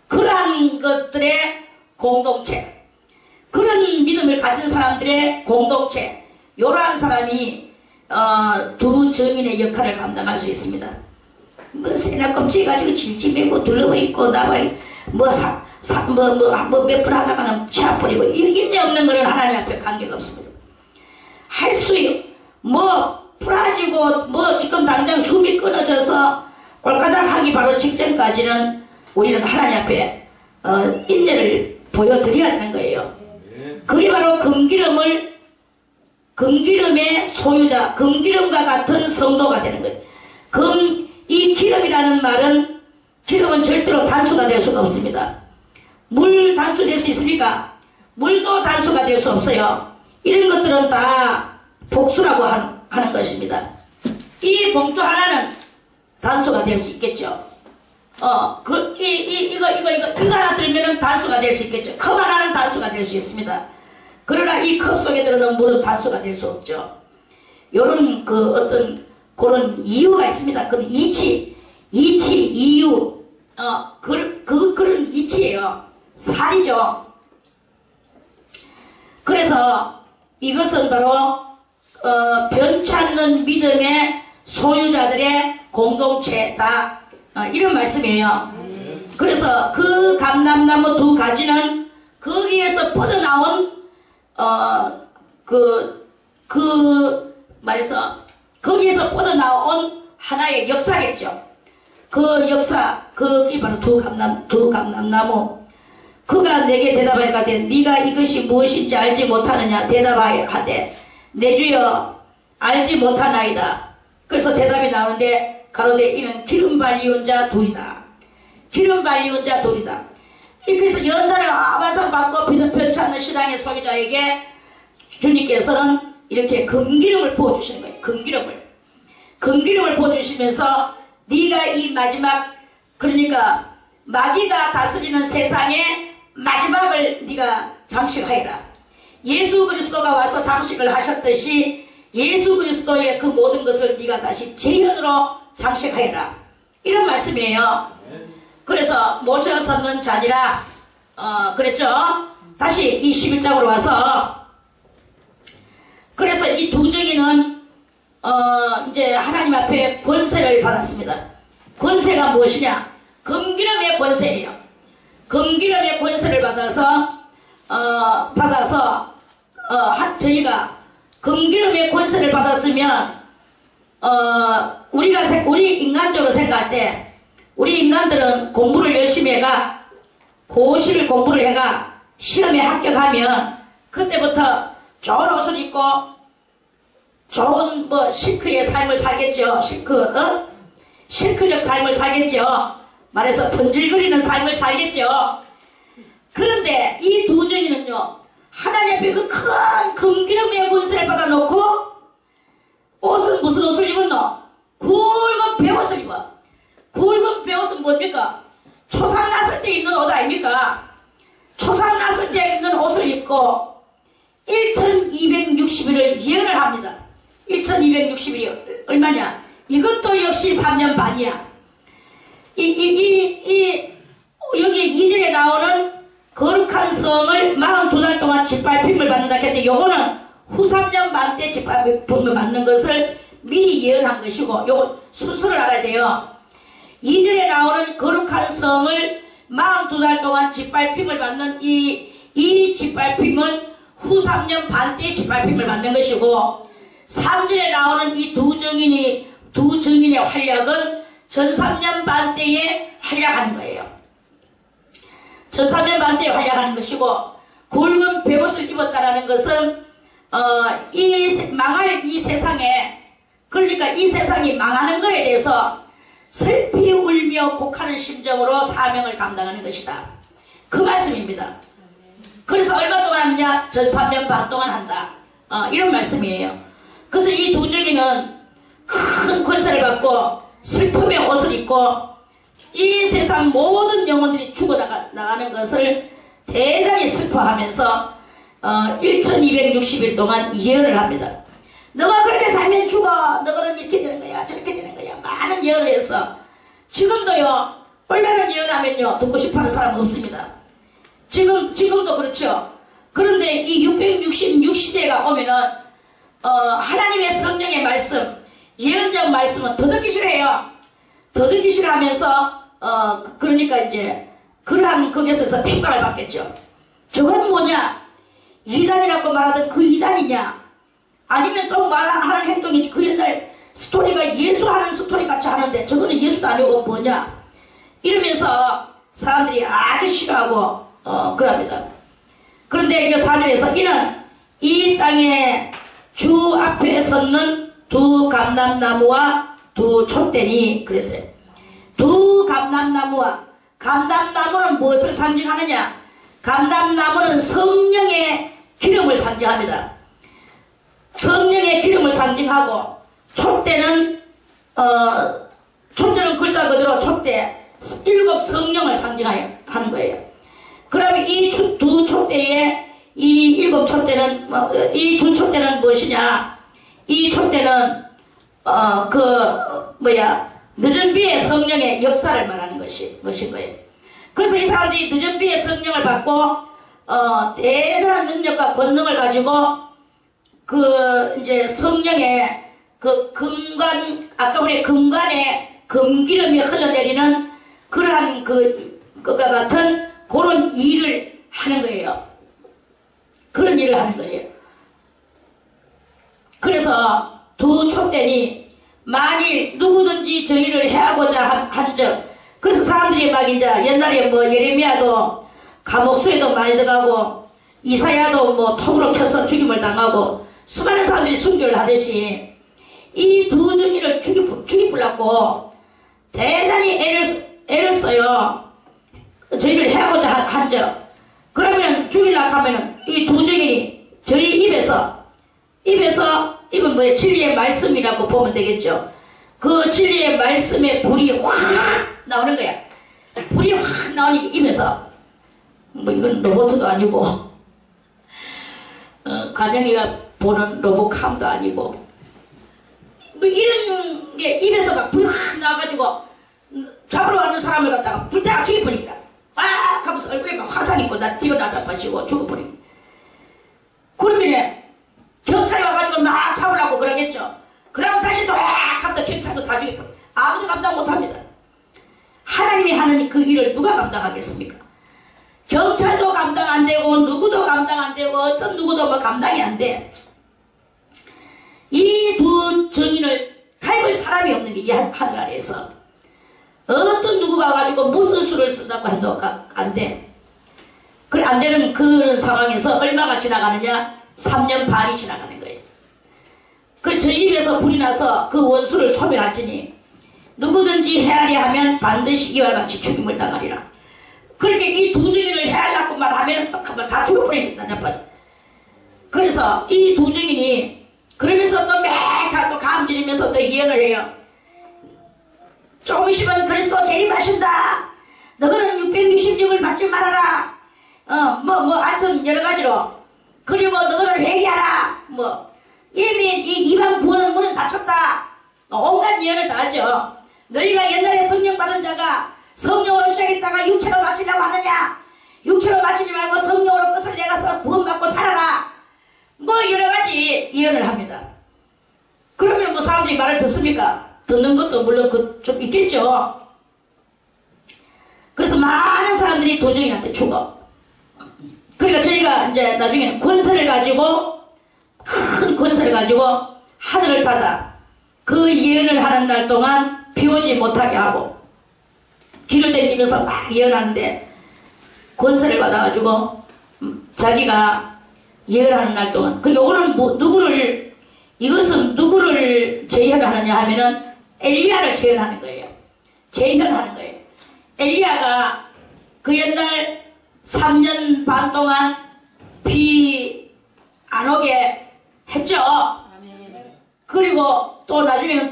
그러한 것들의 공동체, 그런 믿음을 가진 사람들의 공동체, 이러한 사람이 두 증인의 역할을 감당할 수 있습니다. 뭐 세나 껍질 가지고 질질매고 둘러버 있고 나와 몇 분 하다가는 치아버리고, 인내 없는 것은 하나님 앞에 관계가 없습니다. 할 수 부러지고 지금 당장 숨이 끊어져서 꼴까닥 하기 바로 직전까지는 우리는 하나님 앞에 인내를 보여드려야 되는 거예요. 그게 바로 금기름의 소유자, 금기름과 같은 성도가 되는 거예요. 이 기름이라는 말은, 기름은 절대로 단수가 될 수가 없습니다. 물 단수 될 수 있습니까? 물도 단수가 될 수 없어요. 이런 것들은 다 복수라고 하는 것입니다. 이 봉투 하나는 단수가 될 수 있겠죠. 이거 하나 들면은 단수가 될 수 있겠죠. 컵 하나는 단수가 될 수 있습니다. 그러나 이 컵 속에 들어있는 물은 단수가 될 수 없죠. 요런 그런 이유가 있습니다. 그런 이유, 그런 이치예요. 살이죠. 그래서 이것은 바로 변치 않는 믿음의 소유자들의 공동체다, 이런 말씀이에요. 그래서 그 감람나무 두 가지는 거기에서 뻗어나온 거기에서 뻗어나온 하나의 역사겠죠. 그 역사, 그게 바로 두 감람나무. 그가 내게 대답하여 가되 네가 이것이 무엇인지 알지 못하느냐? 대답하여 하되 내 주여 알지 못하나이다. 그래서 대답이 나오는데 가로되 이는 기름 발리운 자 둘이다. 기름 발리운 자 둘이다. 그래서 연단을 아바상 받고 변치 않는 신앙의 소유자에게 주님께서는 이렇게 금기름을 부어주시는 거예요. 금기름을 부어주시면서 네가 이 마지막, 그러니까 마귀가 다스리는 세상의 마지막을 네가 장식하여라. 예수 그리스도가 와서 장식을 하셨듯이 예수 그리스도의 그 모든 것을 네가 다시 재현으로 장식하여라, 이런 말씀이에요. 그래서 모세가 섰는 자니라 그랬죠. 다시 이 11장으로 와서, 그래서 이 두 증인은 이제 하나님 앞에 권세를 받았습니다. 권세가 무엇이냐? 금기름의 권세예요. 금기름의 권세를 받아서 저희가 금기름의 권세를 받았으면 우리 인간적으로 생각할 때, 우리 인간들은 공부를 열심히 해가 고시를 공부를 해가 시험에 합격하면 그때부터 좋은 옷을 입고 좋은 실크의 삶을 살겠죠. 실크적 삶을 살겠죠. 말해서 번질거리는 삶을 살겠죠. 그런데 이 두 증인은요, 하나님 앞에 그 큰 금기름의 권세를 받아놓고 옷은 무슨 옷을 입었노? 굵은 베옷을 입어. 굵은 베옷은 뭡니까? 초상 났을 때 입는 옷 아닙니까? 초상 났을 때 입는 옷을 입고 1260일을 예언을 합니다. 1260일이 얼마냐? 이것도 역시 3년 반이야. 여기 2절에 나오는 거룩한 성을 42달 동안 짓밟힘을 받는다 했는데 요거는 후 3년 반 때 짓밟힘을 받는 것을 미리 예언한 것이고 요거 순서를 알아야 돼요. 2절에 나오는 거룩한 성을 42달 동안 짓밟힘을 받는 이 짓밟힘은 후 3년 반 때 짓밟힘을 받는 것이고 3절에 나오는 이 두 증인의 활약은 전 3년 반 때에 활약하는 거예요. 전 3년 반 때에 활약하는 것이고 굵은 베옷을 입었다라는 것은 망할 이 세상에 그러니까 이 세상이 망하는 것에 대해서 슬피 울며 곡하는 심정으로 사명을 감당하는 것이다. 그 말씀입니다. 그래서 얼마 동안 하느냐? 전 3년 반 동안 한다. 이런 말씀이에요. 그래서 이 두 증인은 큰 권세를 받고 슬픔의 옷을 입고 이 세상 모든 영혼들이 죽어나가는 것을 대단히 슬퍼하면서 1260일 동안 예언을 합니다. 너가 그렇게 살면 죽어. 너는 이렇게 되는 거야. 저렇게 되는 거야. 많은 예언을 해서 지금도요. 얼마나 예언하면요. 듣고 싶어하는 사람은 없습니다. 지금도 그렇죠. 그런데 이 666시대가 오면은 하나님의 성령의 말씀, 예언적 말씀은 더 듣기 싫어해요. 더 듣기 싫어하면서 그러니까 이제 그러한 거기에서 핍박을 받겠죠. 저건 뭐냐? 이단이라고 말하던 그 이단이냐? 아니면 또 말하는 행동이 그 옛날 스토리가 예수 하는 스토리 같이 하는데 저거는 예수도 아니고 뭐냐? 이러면서 사람들이 아주 싫어하고 그럽니다. 그런데 이 4절에서 이는 이 땅에 주 앞에 섰는 두 감람나무와 두 촛대니 그랬어요. 두 감람나무와 감람나무는 무엇을 상징하느냐? 감람나무는 성령의 기름을 상징합니다. 성령의 기름을 상징하고 촛대는 글자 그대로 촛대 7 성령을 상징하는 거예요. 그러면 이 두 촛대에 이 7 촛대는 이 두 촛대는 무엇이냐? 이 촛대는 늦은 비의 성령의 역사를 말하는 것인 거예요. 그래서 이 사람들이 늦은 비의 성령을 받고 대단한 능력과 권능을 가지고 이제 성령의 아까 우리 금관에 금기름이 흘러내리는 그러한 그가 같은 그런 일을 하는 거예요. 그런 일을 하는 거예요. 그래서 두 촛대니 만일 누구든지 저희를 해하고자 한즉 그래서 사람들이 막 이제 옛날에 예레미야도 감옥수에도 많이 들어가고 이사야도 톱으로 켜서 죽임을 당하고 수많은 사람들이 순교를 하듯이 이 두 증인을 죽이려고 대단히 애를 써요. 저희를 해하고자 한즉 그러면 죽이려고 하면은 이 두 증인이 저희 입에서 입은 진리의 말씀이라고 보면 되겠죠. 그 진리의 말씀에 불이 확 나오는 거야. 불이 확 나오니까 입에서 이건 로봇도 아니고 가정이가 보는 로봇캄도 아니고 이런 게 입에서 막 불이 확 나와가지고 잡으러 가는 사람을 갖다가 불타가 죽여버리니까 하면서 얼굴에 막 화상 입고 집어나자빠지고 죽어버리니까 그러면 경찰이 와가지고 막 잡으려고 그러겠죠. 그럼 다시 또 하면 경찰도 다 죽여버려. 아무도 감당 못합니다. 하나님이 하는 그 일을 누가 감당하겠습니까? 경찰도 감당 안 되고 누구도 감당 안 되고 어떤 누구도 감당이 안 돼. 이 두 증인을 갈을 사람이 없는 게 이 하늘 아래에서 어떤 누구가 와가지고 무슨 수를 쓴다고 해도 안 돼. 그래 안 되는 그런 상황에서 얼마가 지나가느냐? 3년 반이 지나가는 거예요. 그 저 입에서 불이 나서 그 원수를 소멸하지니 누구든지 헤아려 하면 반드시 이와 같이 죽임을 당하리라. 그렇게 이 두 증인을 헤아려고 말하면 다 죽어버립니다. 자빠져. 그래서 이 두 증인이 그러면서 또 또 감지리면서 또 예언을 해요. 조금 있으면 그리스도 재림하신다. 너희는 666을 받지 말아라. 하여튼 여러 가지로. 그리고 너희는 회개하라. 이미 이 이방 구원의 문은 닫혔다. 온갖 예언을 다 하죠. 너희가 옛날에 성령 받은 자가 성령으로 시작했다가 육체로 마치려고 하느냐? 육체로 마치지 말고 성령으로 끝을 내가서 구원받고 살아라. 뭐 여러가지 예언을 합니다. 그러면 뭐 사람들이 말을 듣습니까? 듣는 것도 물론 좀 있겠죠. 그래서 많은 사람들이 도정이한테 죽어. 그러니까 저희가 이제 나중에는 권세를 가지고, 큰 권세를 가지고 하늘을 닫아 그 예언을 하는 날 동안 비 오지 못하게 하고, 길을 댕기면서 막 예언하는데 권세를 받아가지고 자기가 예언하는 날 동안, 그리고 오늘 이것은 누구를 재현하느냐 하면은 엘리야를 재현하는 거예요. 재현하는 거예요. 엘리야가 그 옛날 3년 반 동안 비 안 오게 했죠. 그리고 또 나중에는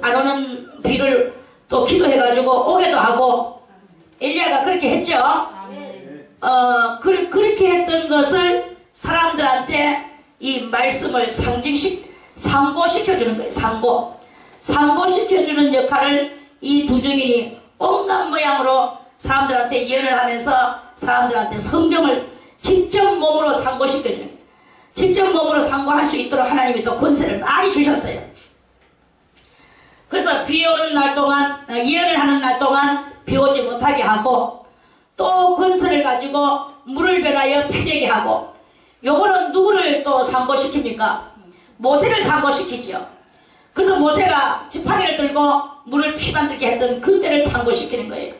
안 오는 비를 또 기도해가지고 오게도 하고, 엘리야가 그렇게 했죠. 그렇게 했던 것을 사람들한테 이 말씀을 상고시켜주는 거예요. 상고시켜주는 역할을 이 두 증인이 온갖 모양으로 사람들한테 예언을 하면서 사람들한테 성경을 직접 몸으로 상고시켜주는 거예요. 직접 몸으로 상고할 수 있도록 하나님이 또 권세를 많이 주셨어요. 그래서 비 오는 날 동안, 예언을 하는 날 동안 비 오지 못하게 하고, 또 권세를 가지고 물을 변하여 피되게 하고, 요거는 누구를 또 상고시킵니까? 모세를 상고시키죠. 그래서 모세가 지팡이를 들고 물을 피 만들게 했던 그때를 상고시키는 거예요.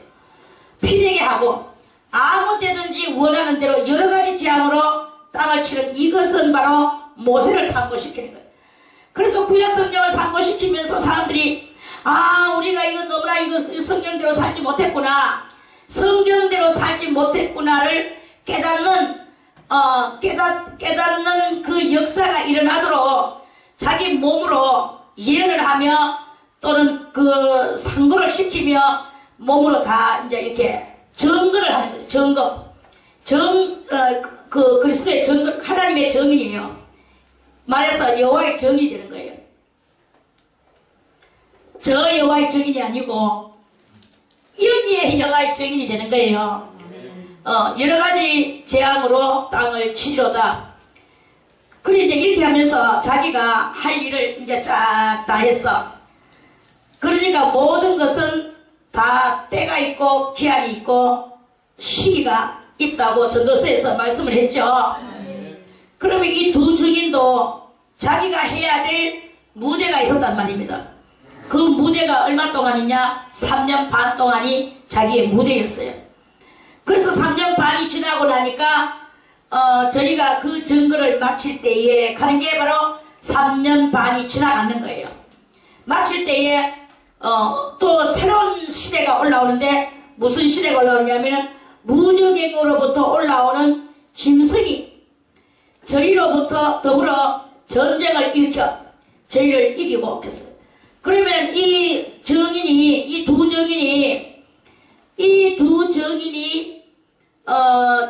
피되게 하고, 아무 때든지 원하는 대로 여러 가지 재앙으로 땅을 치는 이것은 바로 모세를 상고시키는 거예요. 그래서 구약성경을 상고시키면서 사람들이, 우리가 이거 너무나 이거 성경대로 살지 못했구나, 성경대로 살지 못했구나를 깨닫는 그 역사가 일어나도록 자기 몸으로 예언을 하며 또는 그 상고를 시키며 몸으로 다 이제 이렇게 증거를 하는 거죠. 증거. 그리스도의 증거, 하나님의 증인이에요. 말해서 여호와의 증인이 되는 거예요. 저 여호와의 증인이 아니고 여기에 여호와의 증인이 되는 거예요. 여러 가지 재앙으로 땅을 치리로다. 그리고 이제 이렇게 하면서 자기가 할 일을 이제 쫙 다 했어. 그러니까 모든 것은 다 때가 있고 기한이 있고 시기가 있다고 전도서에서 말씀을 했죠. 그러면 이 두 증인도 자기가 해야 될 무대가 있었단 말입니다. 그 무대가 얼마 동안이냐? 3년 반 동안이 자기의 무대였어요. 그래서 3년 반이 지나고 나니까 저희가 그 증거를 마칠 때에 가는 게 바로 3년 반이 지나가는 거예요. 마칠 때에 또 새로운 시대가 올라오는데, 무슨 시대가 올라오냐면 무적행으로부터 올라오는 짐승이 저희로부터 더불어 전쟁을 일으켜 저희를 이기고 했어요. 그러면 이 두 증인이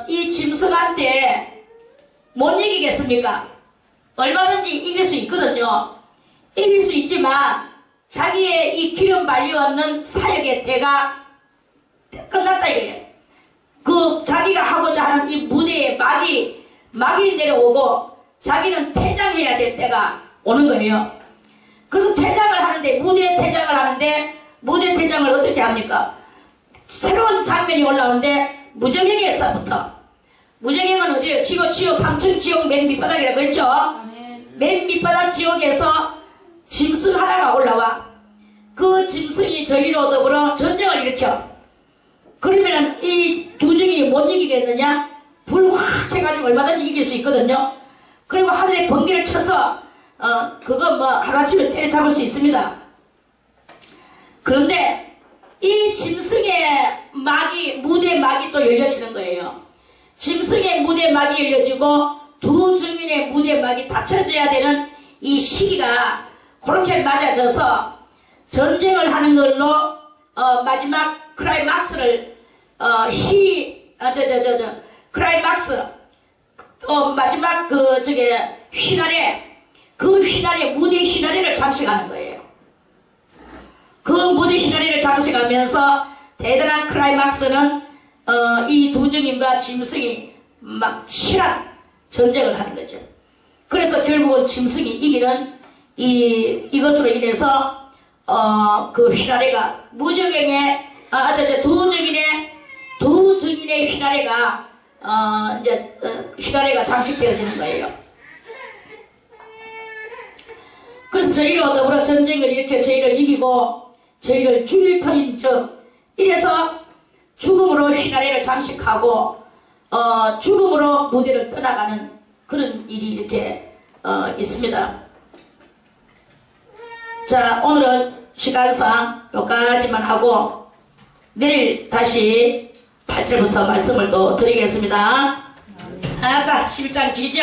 이 짐승한테 못 이기겠습니까? 얼마든지 이길 수 있거든요. 이길 수 있지만 자기의 이 기름 발려왔는 사역의 때가 끝났다 이거예요. 자기가 하고자 하는 이 무대에 막이 내려오고 자기는 퇴장해야 될 때가 오는 거예요. 그래서 퇴장을 하는데, 무대 퇴장을 어떻게 합니까? 새로운 장면이 올라오는데 무정행에서부터, 무정행은 어디에요? 지옥 3층 지옥 맨 밑바닥이라고 했죠. 맨 밑바닥 지옥에서 짐승 하나가 올라와. 그 짐승이 저희로 더불어 전쟁을 일으켜. 그러면 이 두 증인이 못 이기겠느냐? 불 확 해가지고 얼마든지 이길 수 있거든요. 그리고 하늘에 번개를 쳐서 그거 뭐 하루아침에 때려잡을 수 있습니다. 그런데 이 짐승의 무대 막이 또 열려지는 거예요. 짐승의 무대 막이 열려지고 두 증인의 무대 막이 닫혀져야 되는 이 시기가 그렇게 맞아져서 전쟁을 하는 걸로 마지막 클라이막스를 클라이막스 마지막 휘날에 그 휘나리, 무대 휘나리를 장식하는 거예요. 그 무대 휘나리를 장식하면서 대단한 클라이막스는 이 두 증인과 짐승이 막 치열한 전쟁을 하는 거죠. 그래서 결국은 짐승이 이기는 이것으로 인해서 그 휘나리가 무적행의 두 증인의 휘나리가 이제 휘나리가 장식되어지는 거예요. 그래서 저희로 더불어 전쟁을 이렇게 저희를 이기고 저희를 죽일 터인 즉 이래서 죽음으로 휘나리를 장식하고 죽음으로 무대를 떠나가는 그런 일이 이렇게 있습니다. 자, 오늘은 시간상 여기까지만 하고 내일 다시 8절부터 말씀을 또 드리겠습니다. 아까 11장 기죠?